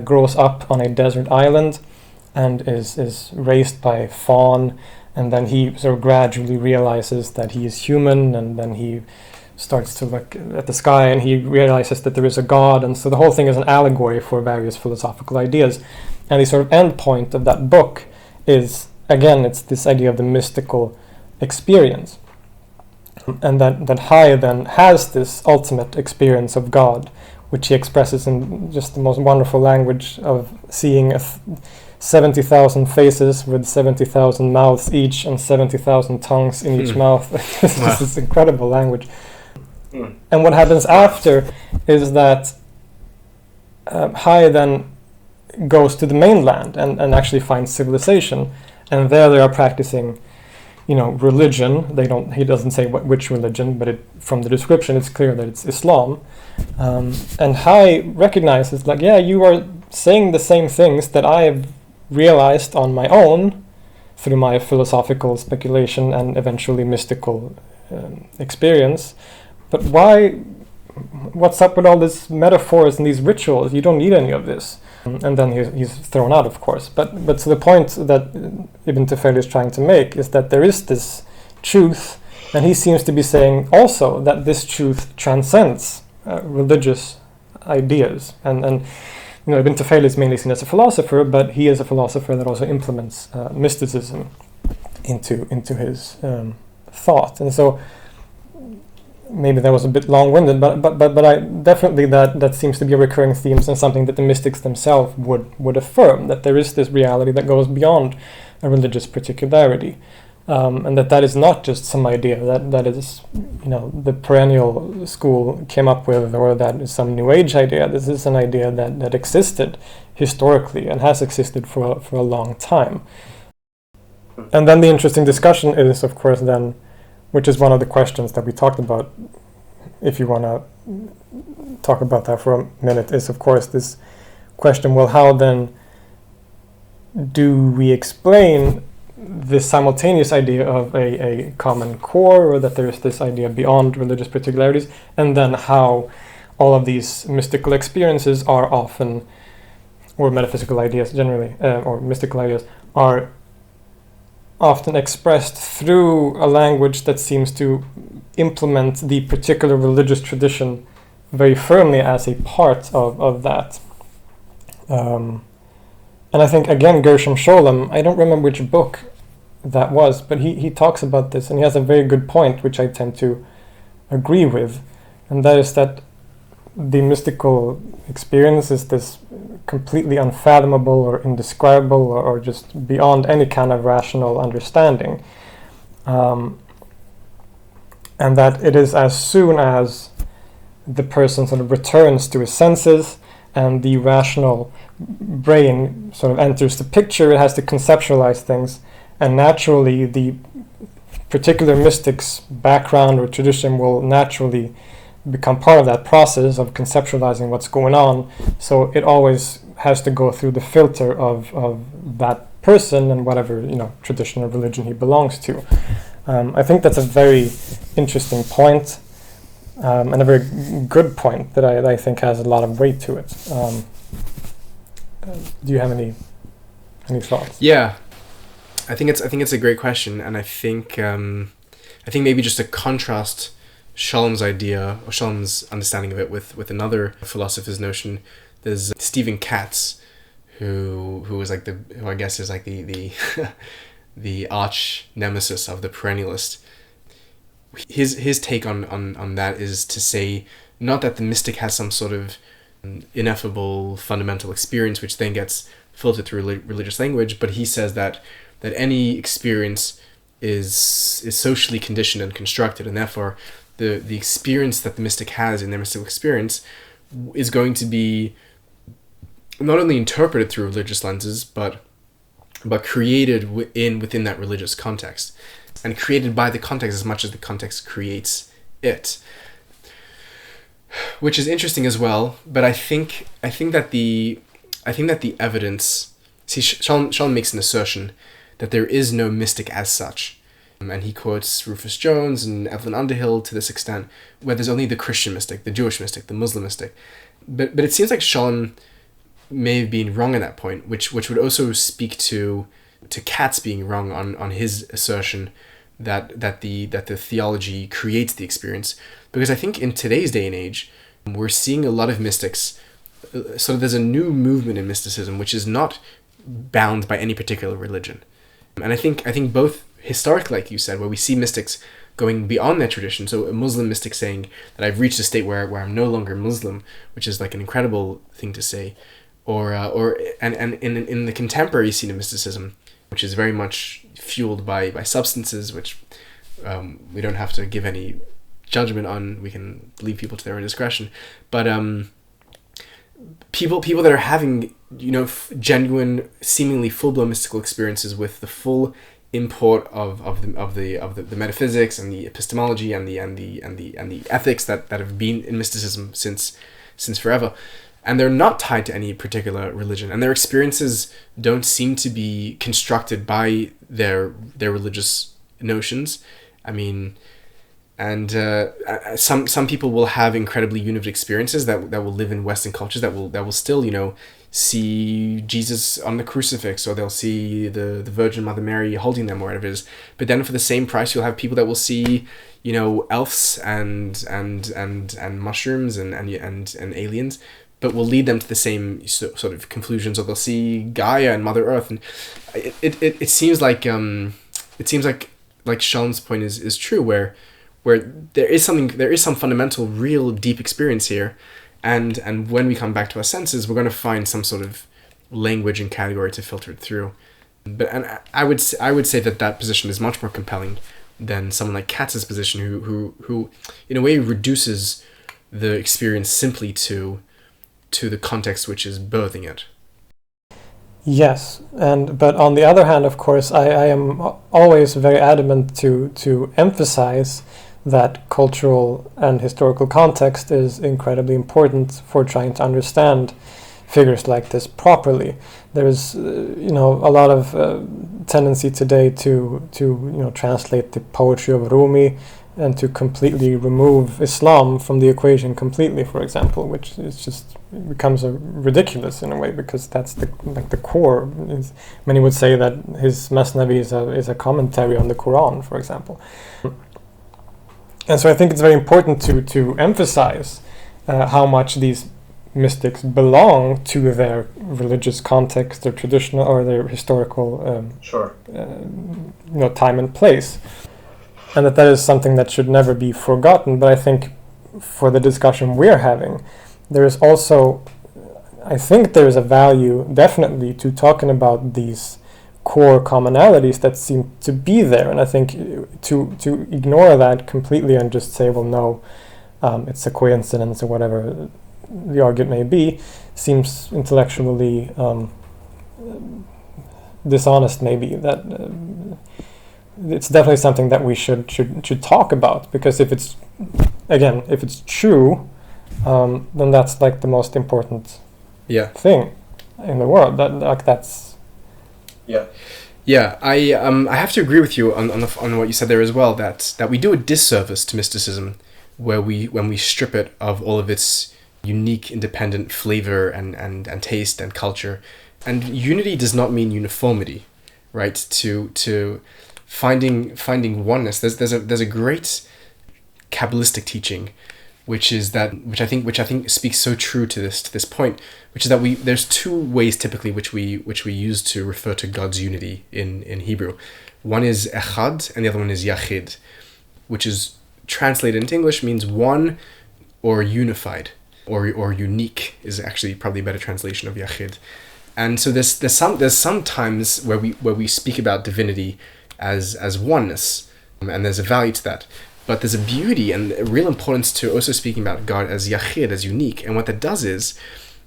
grows up on a desert island and is raised by a fawn, and then he sort of gradually realizes that he is human, and then he starts to look at the sky and he realizes that there is a God, and so the whole thing is an allegory for various philosophical ideas. And the sort of end point of that book is, again, it's this idea of the mystical experience. And that Hayy then has this ultimate experience of God, which he expresses in just the most wonderful language of seeing 70,000 faces with 70,000 mouths each and 70,000 tongues in each mouth. It's just this incredible language. And what happens after is that Hayy then goes to the mainland and actually finds civilization. And there they are practicing, religion. He doesn't say which religion, but from the description it's clear that it's Islam. And Hayy recognizes, you are saying the same things that I have realized on my own through my philosophical speculation and eventually mystical experience. But what's up with all these metaphors and these rituals? You don't need any of this. And then he's thrown out, of course. But so the point that Ibn Tufayl is trying to make is that there is this truth, and he seems to be saying also that this truth transcends religious ideas. And Ibn Tufayl is mainly seen as a philosopher, but he is a philosopher that also implements mysticism into his thought. And so maybe that was a bit long-winded, but I definitely that seems to be a recurring theme and something that the mystics themselves would affirm, that there is this reality that goes beyond a religious particularity, and that is not just some idea that is the perennial school came up with, or that is some New Age idea. This is an idea that existed historically and has existed for a long time. And then the interesting discussion is, of course, then, which is one of the questions that we talked about, if you want to talk about that for a minute, is, of course, this question, well, how then do we explain this simultaneous idea of a common core, or that there's this idea beyond religious particularities, and then how all of these mystical experiences are often, or metaphysical ideas generally, or mystical ideas, are often expressed through a language that seems to implement the particular religious tradition very firmly as a part of that. And I think, again, Gershom Scholem, I don't remember which book that was, but he talks about this, and he has a very good point, which I tend to agree with, and that is that the mystical experience is this completely unfathomable or indescribable or just beyond any kind of rational understanding. And that it is as soon as the person sort of returns to his senses and the rational brain sort of enters the picture, it has to conceptualize things, and naturally the particular mystic's background or tradition will naturally become part of that process of conceptualizing what's going on. So it always has to go through the filter of that person and whatever tradition or religion he belongs to. I think that's a very interesting point, and a very good point that I think has a lot of weight to it. Do you have any thoughts? Yeah, I think it's a great question, and I think maybe just to contrast Scholem's idea or Scholem's understanding of it with another philosopher's notion. There's Stephen Katz, who I guess is like the the arch nemesis of the perennialist. His take on that is to say not that the mystic has some sort of ineffable fundamental experience which then gets filtered through religious language, but he says that any experience is socially conditioned and constructed, and therefore the experience that the mystic has in their mystical experience is going to be not only interpreted through religious lenses, but created within that religious context, and created by the context as much as the context creates it, which is interesting as well. But I think that the evidence. See, Scholem makes an assertion that there is no mystic as such. And he quotes Rufus Jones and Evelyn Underhill to this extent, where there's only the Christian mystic, the Jewish mystic, the Muslim mystic. But it seems like Scholem may have been wrong at that point, which would also speak to Katz being wrong on his assertion that the theology creates the experience. Because I think in today's day and age, we're seeing a lot of mystics. So there's a new movement in mysticism which is not bound by any particular religion. And I think both historically, like you said, where we see mystics going beyond their tradition. So a Muslim mystic saying that I've reached a state where I'm no longer Muslim, which is like an incredible thing to say, or in the contemporary scene of mysticism, which is very much fueled by substances, which we don't have to give any judgment on. We can leave people to their own discretion, but people that are having genuine, seemingly full-blown mystical experiences with the full import of the metaphysics and the epistemology and the ethics that have been in mysticism since forever, and they're not tied to any particular religion, and their experiences don't seem to be constructed by their religious notions. I mean, and some people will have incredibly unitive experiences that will live in Western cultures that will still see Jesus on the crucifix, or they'll see the Virgin Mother Mary holding them, or whatever it is. But then for the same price, you'll have people that will see elves and mushrooms and aliens, but will lead them to the same sort of conclusions, or they'll see Gaia and Mother Earth, and it seems like Scholem's point is true, where there is some fundamental, real, deep experience here, and when we come back to our senses, we're going to find some sort of language and category to filter it through. And I would say that position is much more compelling than someone like Katz's position, who in a way reduces the experience simply to the context which is birthing it. Yes, but on the other hand, of course, I am always very adamant to emphasize that cultural and historical context is incredibly important for trying to understand figures like this properly. There's a lot of tendency today to translate the poetry of Rumi and to completely remove Islam from the equation completely, for example, which is just becomes ridiculous in a way, because that's the core. Many would say that his Masnavi is a commentary on the Quran, for example. And so I think it's very important to emphasize how much these mystics belong to their religious context, their traditional or their historical time and place. And that is something that should never be forgotten. But I think for the discussion we're having, there is also, I think there is a value definitely to talking about these core commonalities that seem to be there. And I think to ignore that completely and just say, well, no, it's a coincidence or whatever the argument may be, seems intellectually dishonest, maybe. That it's definitely something that we should talk about, because if it's true, then that's like the most important thing in the world. I have to agree with you on what you said there as well, that we do a disservice to mysticism when we strip it of all of its unique independent flavor and taste and culture. And unity does not mean uniformity, right? To finding oneness. There's a great Kabbalistic teaching, which I think speaks so true to this point, which is that there's two ways typically which we use to refer to God's unity in Hebrew. One is Echad and the other one is Yachid, which is translated into English means one or unified, or unique is actually probably a better translation of Yachid. And so there's some times where we speak about divinity as oneness, and there's a value to that. But there's a beauty and a real importance to also speaking about God as Yachid, as unique. And what that does is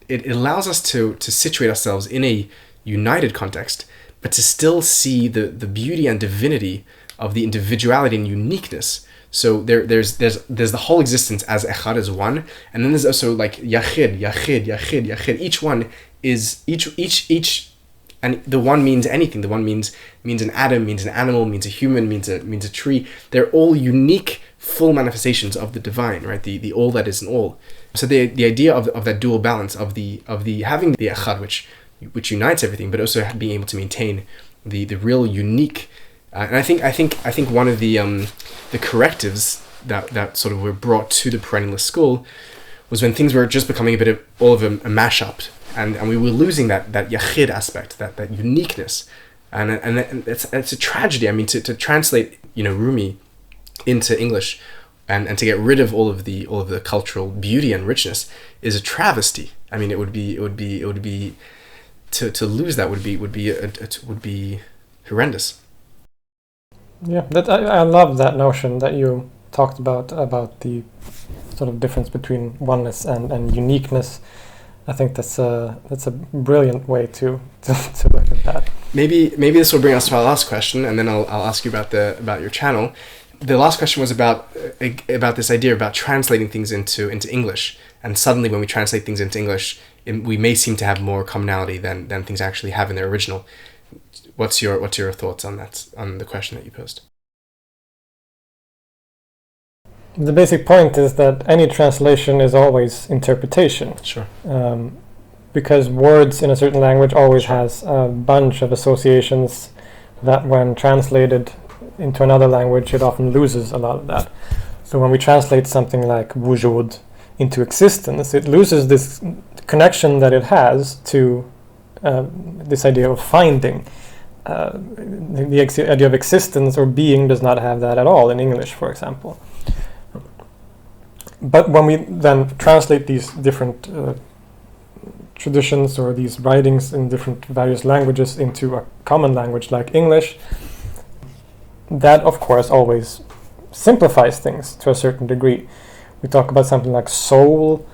it allows us to situate ourselves in a united context, but to still see the beauty and divinity of the individuality and uniqueness. So there's the whole existence as Echad, as one, and then there's also like Yachid. Each one is each. And the one means anything. The one means an atom, means an animal, means a human, means a tree. They're all unique, full manifestations of the divine, right? The all that is in all. So the idea of that dual balance of the having the Echad, which unites everything, but also being able to maintain the real unique. And I think one of the correctives that sort of were brought to the perennialist school was when things were just becoming a bit of all of a mashup. And we were losing that Yachid aspect, that uniqueness, and it's a tragedy. I mean, to translate Rumi into English, and to get rid of all of the cultural beauty and richness is a travesty. I mean, it would be to lose that would be horrendous. Yeah, I love that notion that you talked about the sort of difference between oneness and uniqueness. I think that's a brilliant way to look at that. Maybe this will bring us to our last question, and then I'll ask you about your channel. The last question was about this idea about translating things into English, and suddenly when we translate things into English, we may seem to have more commonality than things actually have in their original. What's your thoughts on that, on the question that you posed? The basic point is that any translation is always interpretation. Sure. Because words in a certain language always has a bunch of associations that when translated into another language, it often loses a lot of that. So when we translate something like wujud into existence, it loses this connection that it has to this idea of finding. The idea of existence or being does not have that at all in English, for example. But when we then translate these different traditions or these writings in different various languages into a common language like English, that of course always simplifies things to a certain degree. We talk about something like soul,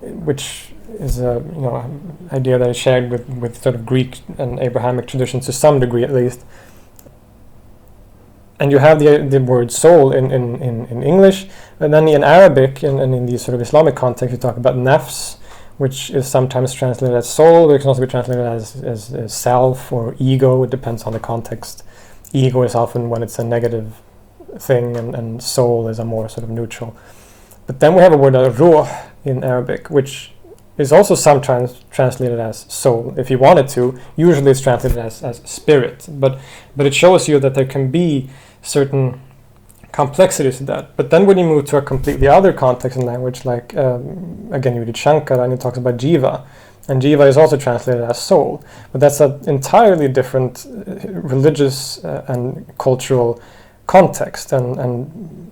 which is a idea that is shared with sort of Greek and Abrahamic traditions to some degree at least. And you have the word soul in English, and then in Arabic and in the sort of Islamic context you talk about nafs, which is sometimes translated as soul, but it can also be translated as self or ego. It depends on the context. Ego is often when it's a negative thing, and soul is a more sort of neutral. But then we have a word ruh in Arabic, which is also sometimes translated as soul. If you wanted to, usually it's translated as spirit. But it shows you that there can be certain complexities to that. But then when you move to a completely other context in language, like again you read Shankara and it talks about jiva, and jiva is also translated as soul. But that's an entirely different religious and cultural context, and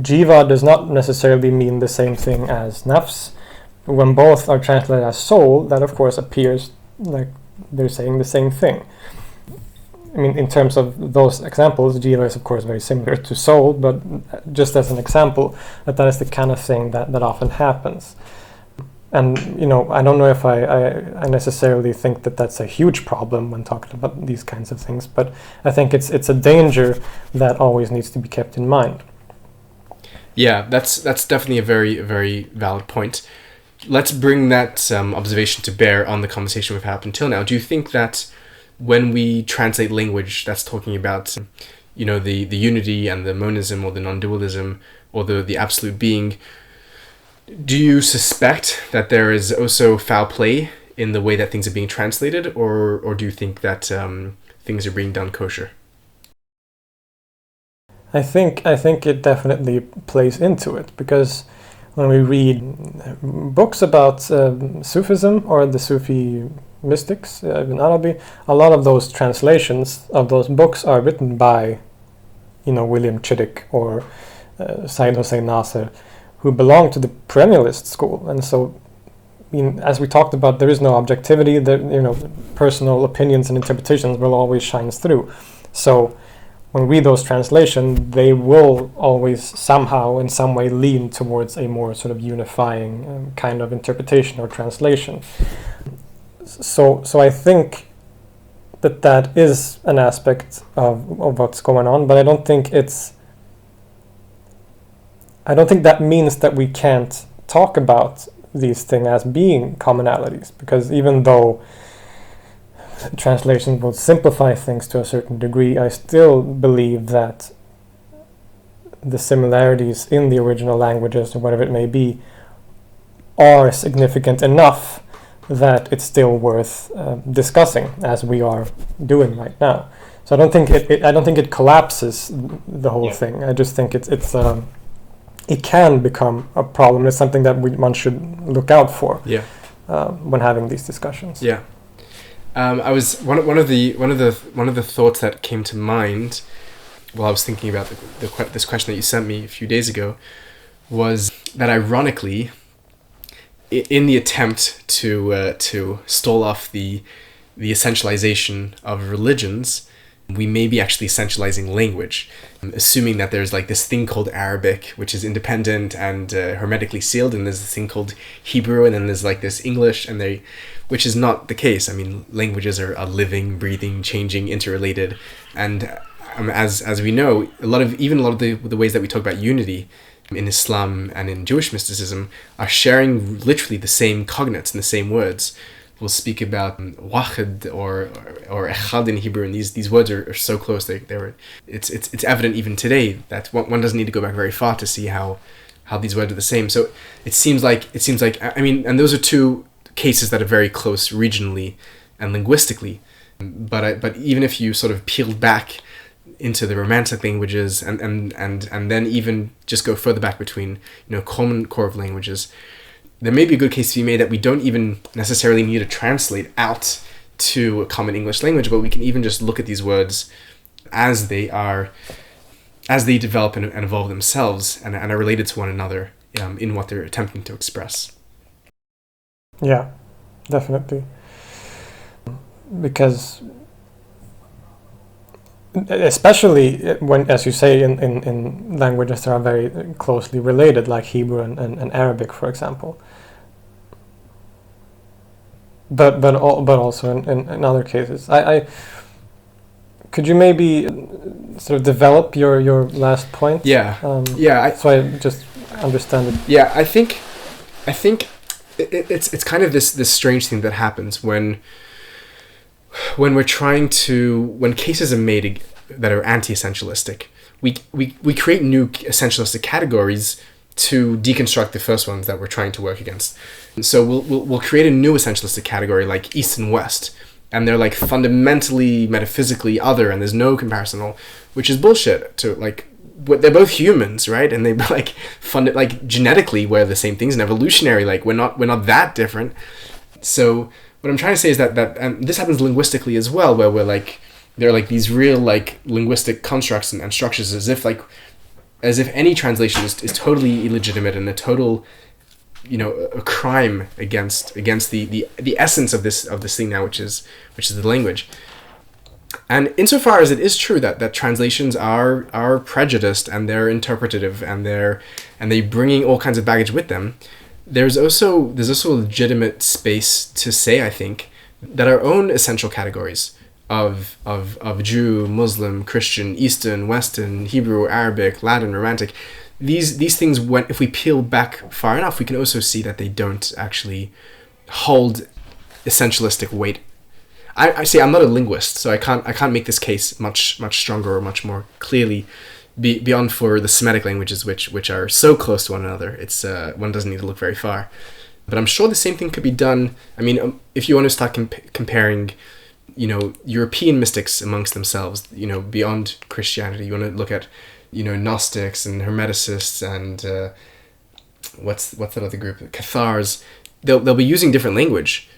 jiva does not necessarily mean the same thing as nafs. When both are translated as soul, that of course appears like they're saying the same thing. I mean, in terms of those examples, jiva is of course very similar to soul, but just as an example, that is the kind of thing that often happens. And I don't know if I necessarily think that that's a huge problem when talking about these kinds of things, but I think it's a danger that always needs to be kept in mind. Yeah, that's definitely a very, very valid point. Let's bring that observation to bear on the conversation we've had up until now. Do you think that when we translate language that's talking about, the unity and the monism or the non-dualism or the absolute being, do you suspect that there is also foul play in the way that things are being translated, or do you think that things are being done kosher? I think it definitely plays into it, because when we read books about Sufism or the Sufi mystics, Ibn Arabi, a lot of those translations of those books are written by, William Chittick or Said Hossein Nasser, who belong to the perennialist school. And so, as we talked about, there is no objectivity. Personal opinions and interpretations will always shine through. So when we read those translations, they will always somehow, in some way, lean towards a more sort of unifying kind of interpretation or translation. So I think that is an aspect of what's going on, but I don't think that means that we can't talk about these things as being commonalities, because even though translation will simplify things to a certain degree, I still believe that the similarities in the original languages, or whatever it may be, are significant enough that it's still worth discussing, as we are doing right now. So I don't think it collapses the whole thing. I just think it can become a problem. It's something that one should look out for when having these discussions. Yeah. I was one of the thoughts that came to mind while I was thinking about this question that you sent me a few days ago was that, ironically, in the attempt to stall off the essentialization of religions, we may be actually essentializing language, assuming that there's like this thing called Arabic, which is independent and hermetically sealed, and there's this thing called Hebrew, and then there's like this English, which is not the case. I mean, languages are living, breathing, changing, interrelated, and as we know, a lot of the ways that we talk about unity in Islam and in Jewish mysticism are sharing literally the same cognates and the same words. We'll speak about Yachid or Echad in Hebrew, and these words are so close. It's evident even today that one doesn't need to go back very far to see how these words are the same. So it seems like I mean, and those are two cases that are very close regionally and linguistically. But even if you sort of peeled back into the Romantic languages and then even just go further back between common core of languages, there may be a good case to be made that we don't even necessarily need to translate out to a common English language, but we can even just look at these words as they develop and evolve themselves and are related to one another in what they're attempting to express. Yeah, definitely. Because especially when, as you say, in languages that are very closely related, like Hebrew and Arabic, for example. but also in other cases. I could you maybe sort of develop your last point? Yeah. So I just understand it. Yeah, I think it's kind of this strange thing that happens when we're trying to, when cases are made that are anti-essentialistic, we create new essentialistic categories to deconstruct the first ones that we're trying to work against. And so we'll create a new essentialistic category like East and West, and they're like fundamentally metaphysically other, and there's no comparison at all, which is bullshit. To like, they're both humans, right? And they like like genetically we're the same things, and evolutionary, like we're not that different. So what I'm trying to say is that and this happens linguistically as well, where we're like, there are like these real like linguistic constructs and structures as if any translation is totally illegitimate and a total, a crime against the essence of this thing now, which is the language. And insofar as it is true that translations are prejudiced and they're interpretative and they bringing all kinds of baggage with them, there's also a legitimate space to say, I think, that our own essential categories of Jew, Muslim, Christian, Eastern, Western, Hebrew, Arabic, Latin, Romantic, these things, if we peel back far enough, we can also see that they don't actually hold essentialistic weight. I see. I'm not a linguist, so I can't make this case much stronger or much more clearly beyond for the Semitic languages, which are so close to one another. It's one doesn't need to look very far. But I'm sure the same thing could be done. I mean, if you want to start comparing, European mystics amongst themselves, beyond Christianity, you want to look at, Gnostics and Hermeticists and what's that other group? Cathars. They'll be using different language,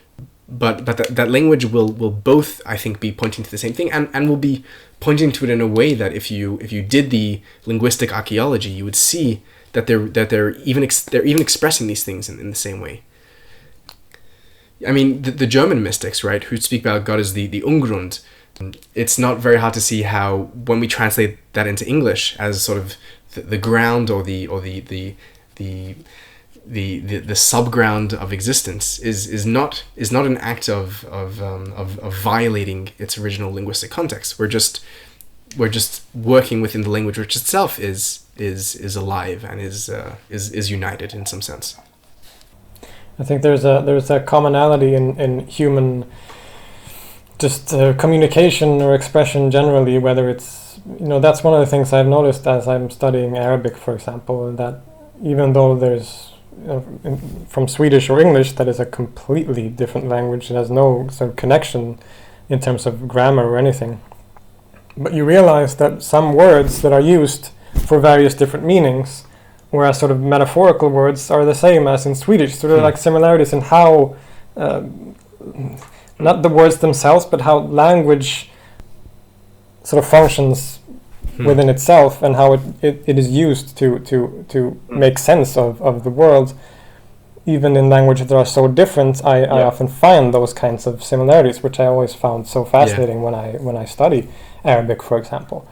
but that language will both, I think, be pointing to the same thing, and will be pointing to it in a way that if you did the linguistic archaeology, you would see that they're even expressing these things in the same way. I mean, the German mystics, right, who speak about God as the Ungrund, it's not very hard to see how, when we translate that into English as sort of the ground or the subground of existence is not an act of violating its original linguistic context. We're just working within the language, which itself is alive and is united in some sense. I think there's a commonality in human just communication or expression generally, whether it's, that's one of the things I've noticed as I'm studying Arabic, for example, that even though there's from Swedish or English, that is a completely different language, it has no sort of connection in terms of grammar or anything, but you realize that some words that are used for various different meanings, whereas sort of metaphorical words are the same as in Swedish. So there are like similarities in how, not the words themselves, but how language sort of functions within itself, and how it is used to make sense of the world. Even in languages that are so different, I often find those kinds of similarities, which I always found so fascinating when I study Arabic, for example.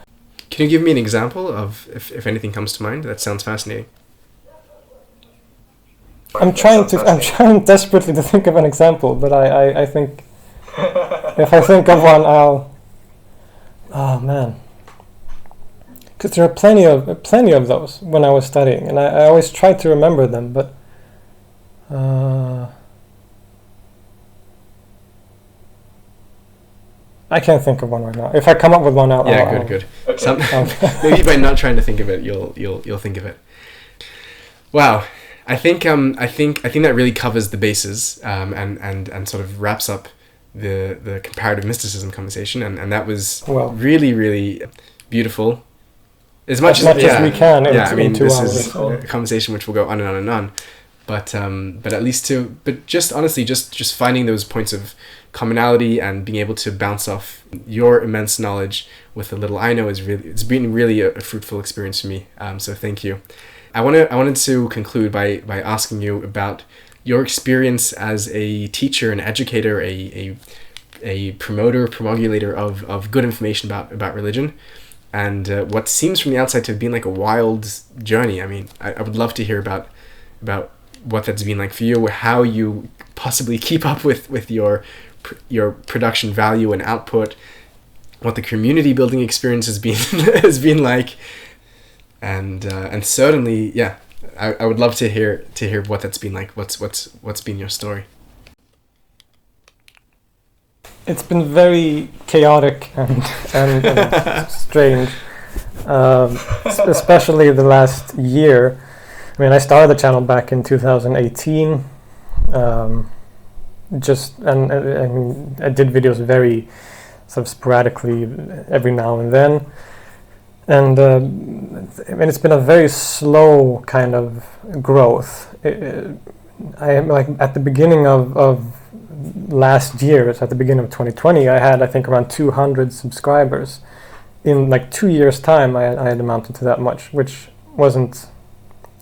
Can you give me an example of, if anything comes to mind? That sounds fascinating. I'm trying desperately to think of an example, but I think if I think of one, oh man, because there are plenty of those when I was studying, and I always tried to remember them, but I can't think of one right now. If I come up with one, I'll good. Maybe by not trying to think of it, you'll think of it. Wow, I think that really covers the bases, and sort of wraps up the comparative mysticism conversation, and that was really, really beautiful. As much as we can. I mean, this is a conversation which will go on and on and on. But at least just honestly, just finding those points of commonality and being able to bounce off your immense knowledge with the little I know it's been really a fruitful experience for me. So thank you. I wanted to conclude by asking you about your experience as a teacher, an educator, a promoter, promulgator of good information about religion, and what seems from the outside to have been like a wild journey. I mean, I would love to hear about what that's been like for you, or how you possibly keep up with your production value and output, what the community building experience has been has been like, and certainly, yeah, I would love to hear what that's been like. What's been your story? It's been very chaotic and strange, especially the last year. I mean, I started the channel back in 2018. I mean, I did videos very sort of sporadically every now and then, and I mean, it's been a very slow kind of growth. I am like at the beginning of last year, at the beginning of 2020, I had, I think, around 200 subscribers. In like 2 years' time, I had amounted to that much, which wasn't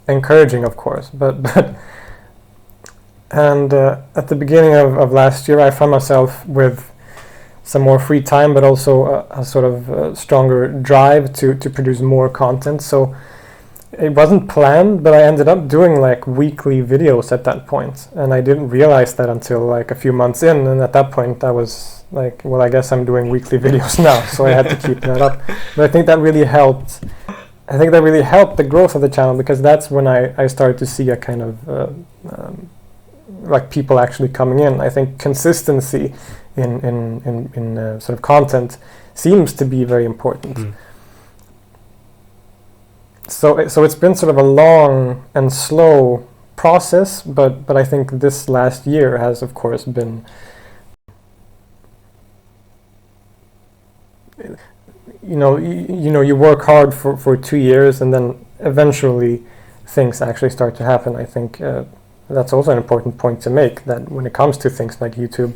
encouraging, of course, but and at the beginning of last year, I found myself with some more free time, but also a sort of stronger drive to produce more content. So it wasn't planned, but I ended up doing like weekly videos at that point, and I didn't realize that until like a few months in, and at that point I was like, well, I guess I'm doing weekly videos now, so I had to keep that up. But I think that really helped. I think that really helped the growth of the channel, because that's when I started to see a kind of like people actually coming in. I think consistency in sort of content seems to be very important. So it's been sort of a long and slow process, but I think this last year has, of course, been, you work hard for 2 years, and then eventually things actually start to happen. I think that's also an important point to make, that when it comes to things like YouTube,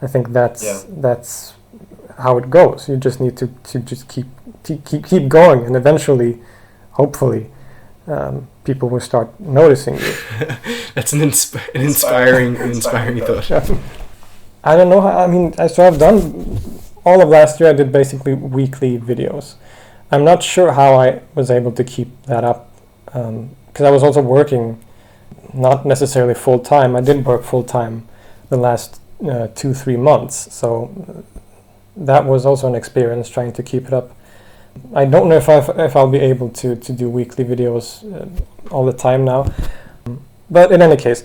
I think that's how it goes. You just need to just keep going, and eventually, hopefully, people will start noticing you. That's an inspiring thought. I don't know how, I mean, so I've done all of last year. I did basically weekly videos. I'm not sure how I was able to keep that up, because I was also working, not necessarily full time. I did work full time the last 2-3 months, so that was also an experience trying to keep it up. I don't know if I'll be able to do weekly videos all the time now, but in any case,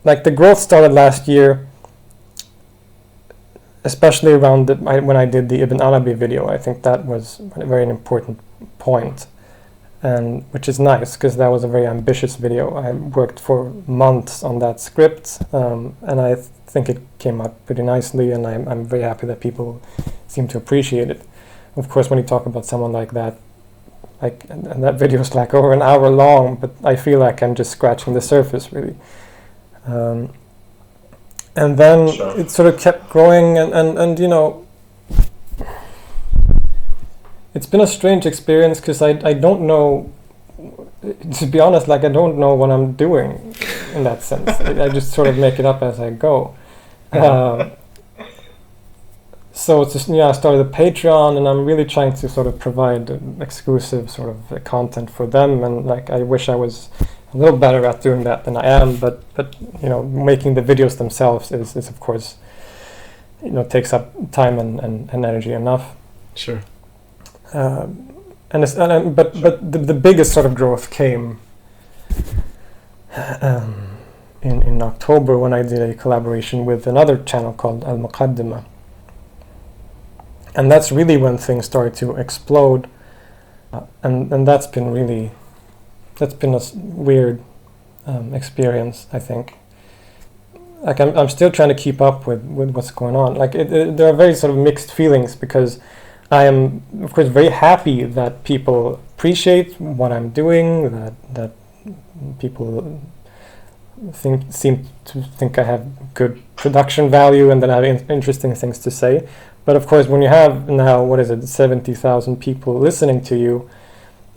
like the growth started last year, especially around when I did the Ibn Arabi video. I think that was a very important point, and which is nice, because that was a very ambitious video. I worked for months on that script, and I think it came out pretty nicely, and I'm very happy that people seem to appreciate it. Of course, when you talk about someone like that, and that video is like over an hour long, but I feel like I'm just scratching the surface, really. And then it sort of kept growing, and it's been a strange experience, because I don't know, to be honest, like I don't know what I'm doing in that sense. I just sort of make it up as I go. So it's just, I started a Patreon, and I'm really trying to sort of provide exclusive sort of content for them, and like I wish I was a little better at doing that than I am, but making the videos themselves is of course, takes up time and energy enough. Sure. But the biggest sort of growth came in October, when I did a collaboration with another channel called Al Muqaddimah. And that's really when things started to explode, and that's been a weird experience, I think. Like I'm still trying to keep up with what's going on. Like there are very sort of mixed feelings, because I am, of course, very happy that people appreciate what I'm doing, that people seem to think I have good production value, and that I have interesting things to say. But of course, when you have now, 70,000 people listening to you,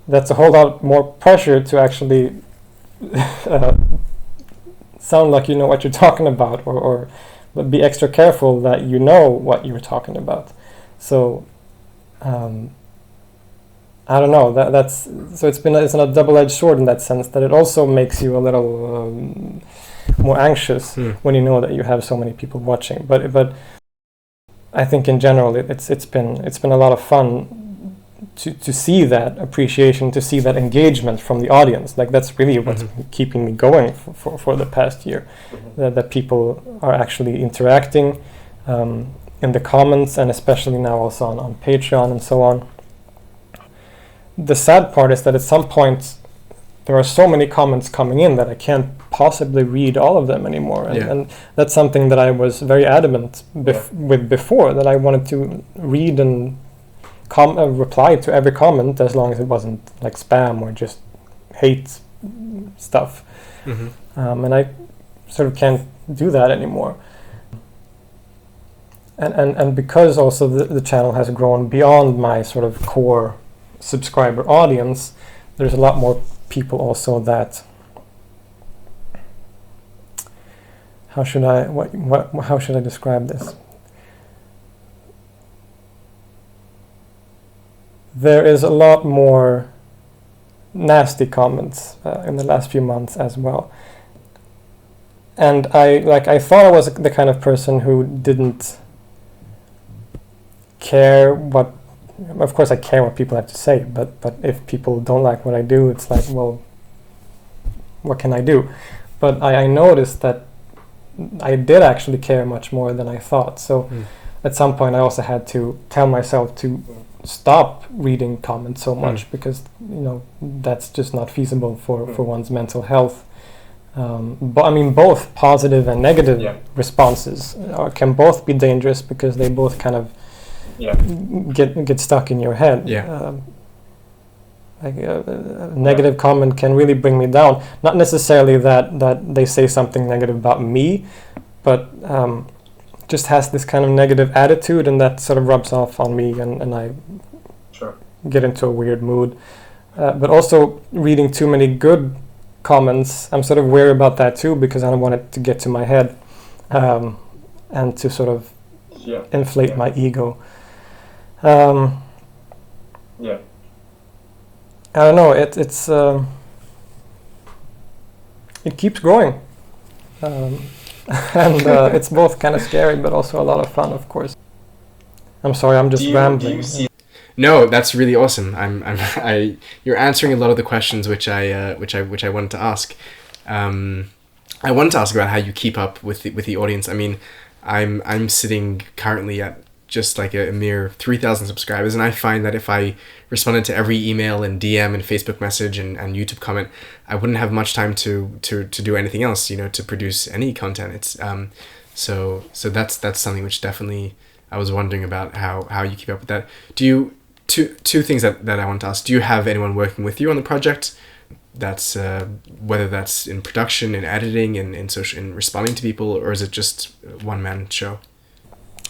that's a whole lot more pressure to actually sound like you know what you're talking about, or be extra careful that you know what you're talking about. So I don't know. That's so it's a double-edged sword in that sense, that it also makes you a little more anxious when you know that you have so many people watching. But I think in general it's been a lot of fun to see that appreciation, to see that engagement from the audience. Like that's really what's keeping me going for the past year. That people are actually interacting in the comments, and especially now also on Patreon and so on. The sad part is that at some point there are so many comments coming in that I can't possibly read all of them anymore. And that's something that I was very adamant with before, that I wanted to read and reply to every comment as long as it wasn't like spam or just hate stuff. And I sort of can't do that anymore. And because also the channel has grown beyond my sort of core subscriber audience, there's a lot more people also that how should I describe this? There is a lot more nasty comments in the last few months as well. And I thought I was the kind of person who didn't care what. Of course, I care what people have to say, but if people don't like what I do, it's like, well, what can I do? But I noticed that I did actually care much more than I thought. So at some point, I also had to tell myself to stop reading comments so much, because that's just not feasible for one's mental health. But I mean, both positive and negative responses can both be dangerous, because they both kind of get stuck in your head. A negative comment can really bring me down. Not necessarily that they say something negative about me, but just has this kind of negative attitude, and that sort of rubs off on me, and I get into a weird mood. But also reading too many good comments, I'm sort of wary about that too, because I don't want it to get to my head and to sort of inflate my ego. I don't know. It's it keeps growing, and it's both kind of scary, but also a lot of fun, of course. I'm sorry, I'm just rambling. No, that's really awesome. You're answering a lot of the questions which I wanted to ask. I wanted to ask about how you keep up with the audience. I mean, I'm sitting currently at just like a mere 3,000 subscribers, and I find that if I responded to every email and DM and Facebook message and YouTube comment, I wouldn't have much time to do anything else, to produce any content. It's so that's something which definitely I was wondering about how you keep up with that. Do you two things that I want to ask? Do you have anyone working with you on the project? That's whether that's in production, in editing, in responding to people, or is it just a one-man show?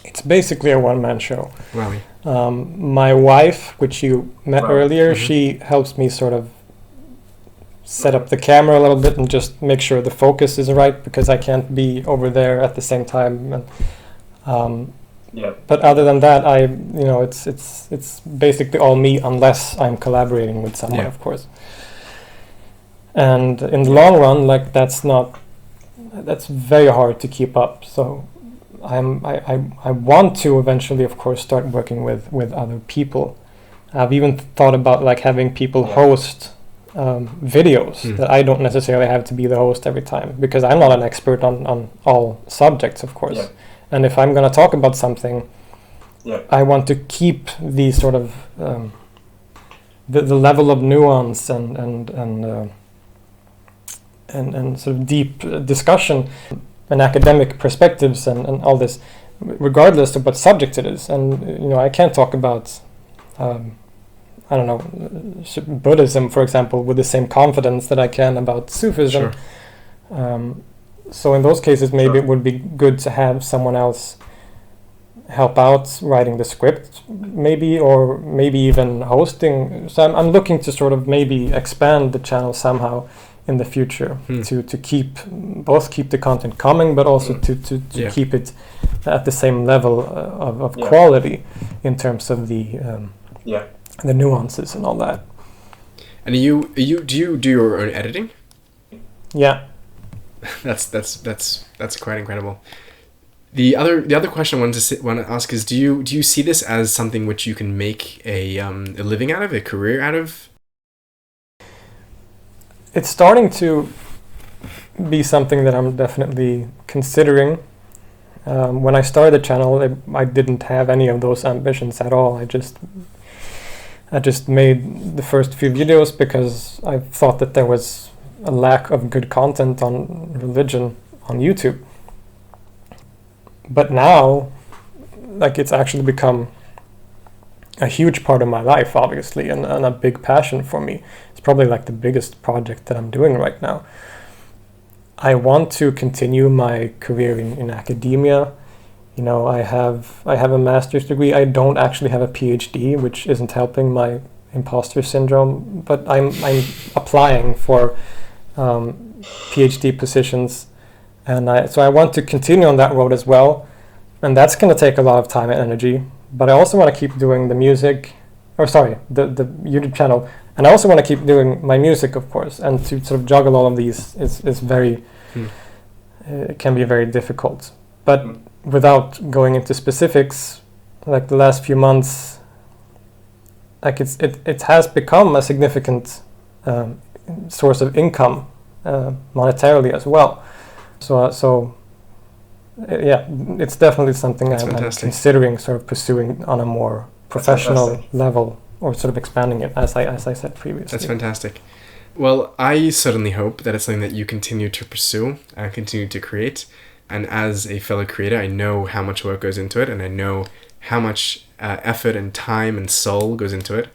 It's basically a one-man show. Wow. My wife, which you met earlier, she helps me sort of set up the camera a little bit and just make sure the focus is right, because I can't be over there at the same time. And, but other than that, it's basically all me, unless I'm collaborating with someone, of course. And in the long run, that's very hard to keep up. So I want to eventually, of course, start working with other people. I've even thought about having people host videos that I don't necessarily have to be the host every time, because I'm not an expert on all subjects, of course. And if I'm going to talk about something, I want to keep the sort of the level of nuance and sort of deep discussion and academic perspectives and all this, regardless of what subject it is. And I can't talk about I don't know, Buddhism, for example, with the same confidence that I can about Sufism. So in those cases, maybe it would be good to have someone else help out writing the script, maybe, or maybe even hosting. So I'm looking to sort of maybe expand the channel somehow in the future to keep the content coming, but also to keep it at the same level of quality in terms of the the nuances and all that. And do you do your own editing? Yeah. That's quite incredible. The other question I want to ask is, do you see this as something which you can make a living out of, a career out of? It's starting to be something that I'm definitely considering. When I started the channel, I didn't have any of those ambitions at all. I just made the first few videos because I thought that there was a lack of good content on religion on YouTube. But now, like, it's actually become a huge part of my life, obviously, and a big passion for me. It's probably like the biggest project that I'm doing right now. I want to continue my career in academia. You know, I have a master's degree. I don't actually have a PhD, which isn't helping my imposter syndrome, but I'm applying for PhD positions, and so I want to continue on that road as well, and that's going to take a lot of time and energy. But I also want to keep doing the music, the YouTube channel, and I also want to keep doing my music, of course, and to sort of juggle all of these is very, it can be very difficult. But without going into specifics, like the last few months, like it has become a significant source of income monetarily as well. So yeah, it's definitely something I'm considering sort of pursuing on a more professional level, or sort of expanding it, as I said previously. That's fantastic. Well, I certainly hope that it's something that you continue to pursue and continue to create. And as a fellow creator, I know how much work goes into it, and I know how much effort and time and soul goes into it.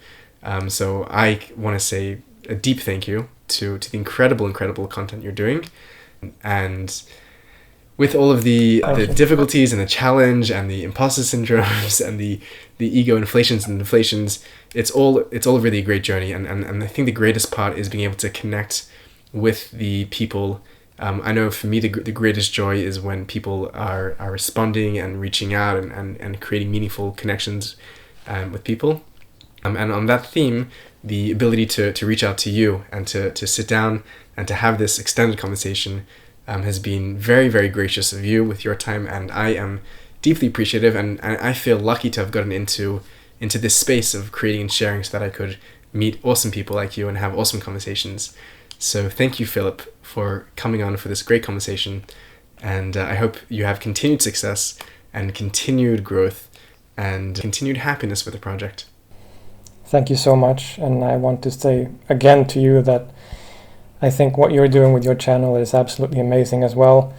So I want to say a deep thank you to the incredible content you're doing. And with all of the difficulties and the challenge and the imposter syndromes and the ego inflations and deflations, it's all really a great journey. And I think the greatest part is being able to connect with the people. I know for me the greatest joy is when people are responding and reaching out and creating meaningful connections with people. And on that theme, the ability to reach out to you and to sit down and to have this extended conversation has been very, very gracious of you with your time, and I am deeply appreciative, and I feel lucky to have gotten into this space of creating and sharing so that I could meet awesome people like you and have awesome conversations. So thank you, Filip, for coming on for this great conversation, and I hope you have continued success and continued growth and continued happiness with the project. Thank you so much, and I want to say again to you that I think what you're doing with your channel is absolutely amazing as well.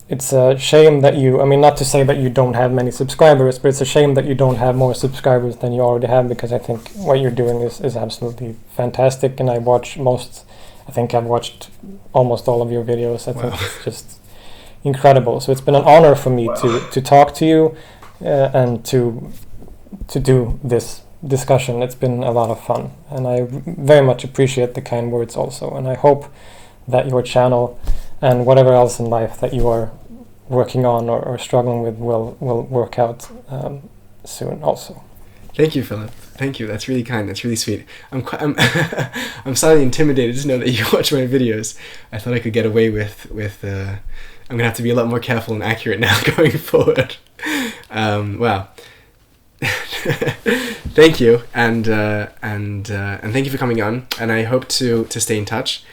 It's a shame that not to say that you don't have many subscribers, but it's a shame that you don't have more subscribers than you already have, because I think what you're doing is absolutely fantastic, and I've watched almost all of your videos. I think it's just incredible. So it's been an honor for me to talk to you and to do this discussion. It's been a lot of fun, and I very much appreciate the kind words also, and I hope that your channel and whatever else in life that you are working on or struggling with will work out soon also. Thank you, Filip. Thank you. That's really kind. That's really sweet. I'm I'm slightly intimidated to know that you watch my videos. I thought I could get away with I'm gonna have to be a lot more careful and accurate now going forward. Wow. Thank you, and thank you for coming on, and I hope to stay in touch.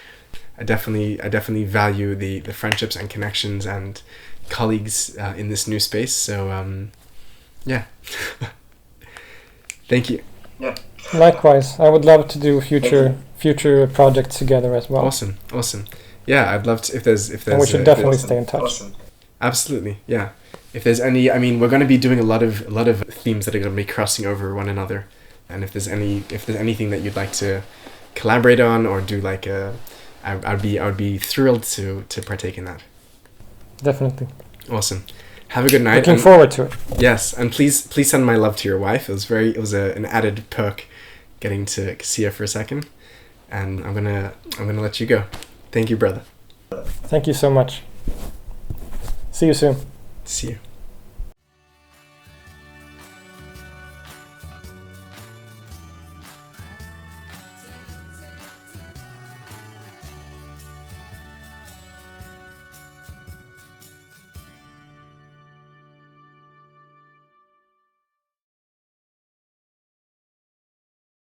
I definitely value the friendships and connections and colleagues in this new space. So yeah. Thank you. Yeah. Likewise, I would love to do future projects together as well. Awesome. Yeah, I'd love to. If there's and we should definitely stay in touch. Awesome. Absolutely, yeah. If there's any, we're going to be doing a lot of themes that are going to be crossing over one another, and if there's anything that you'd like to collaborate on or do, like I'd be thrilled to partake in that. Definitely. Awesome. Have a good night. Looking forward to it. Yes, and please send my love to your wife. It was an added perk getting to see her for a second, and I'm gonna let you go. Thank you, brother. Thank you so much. See you soon. See you.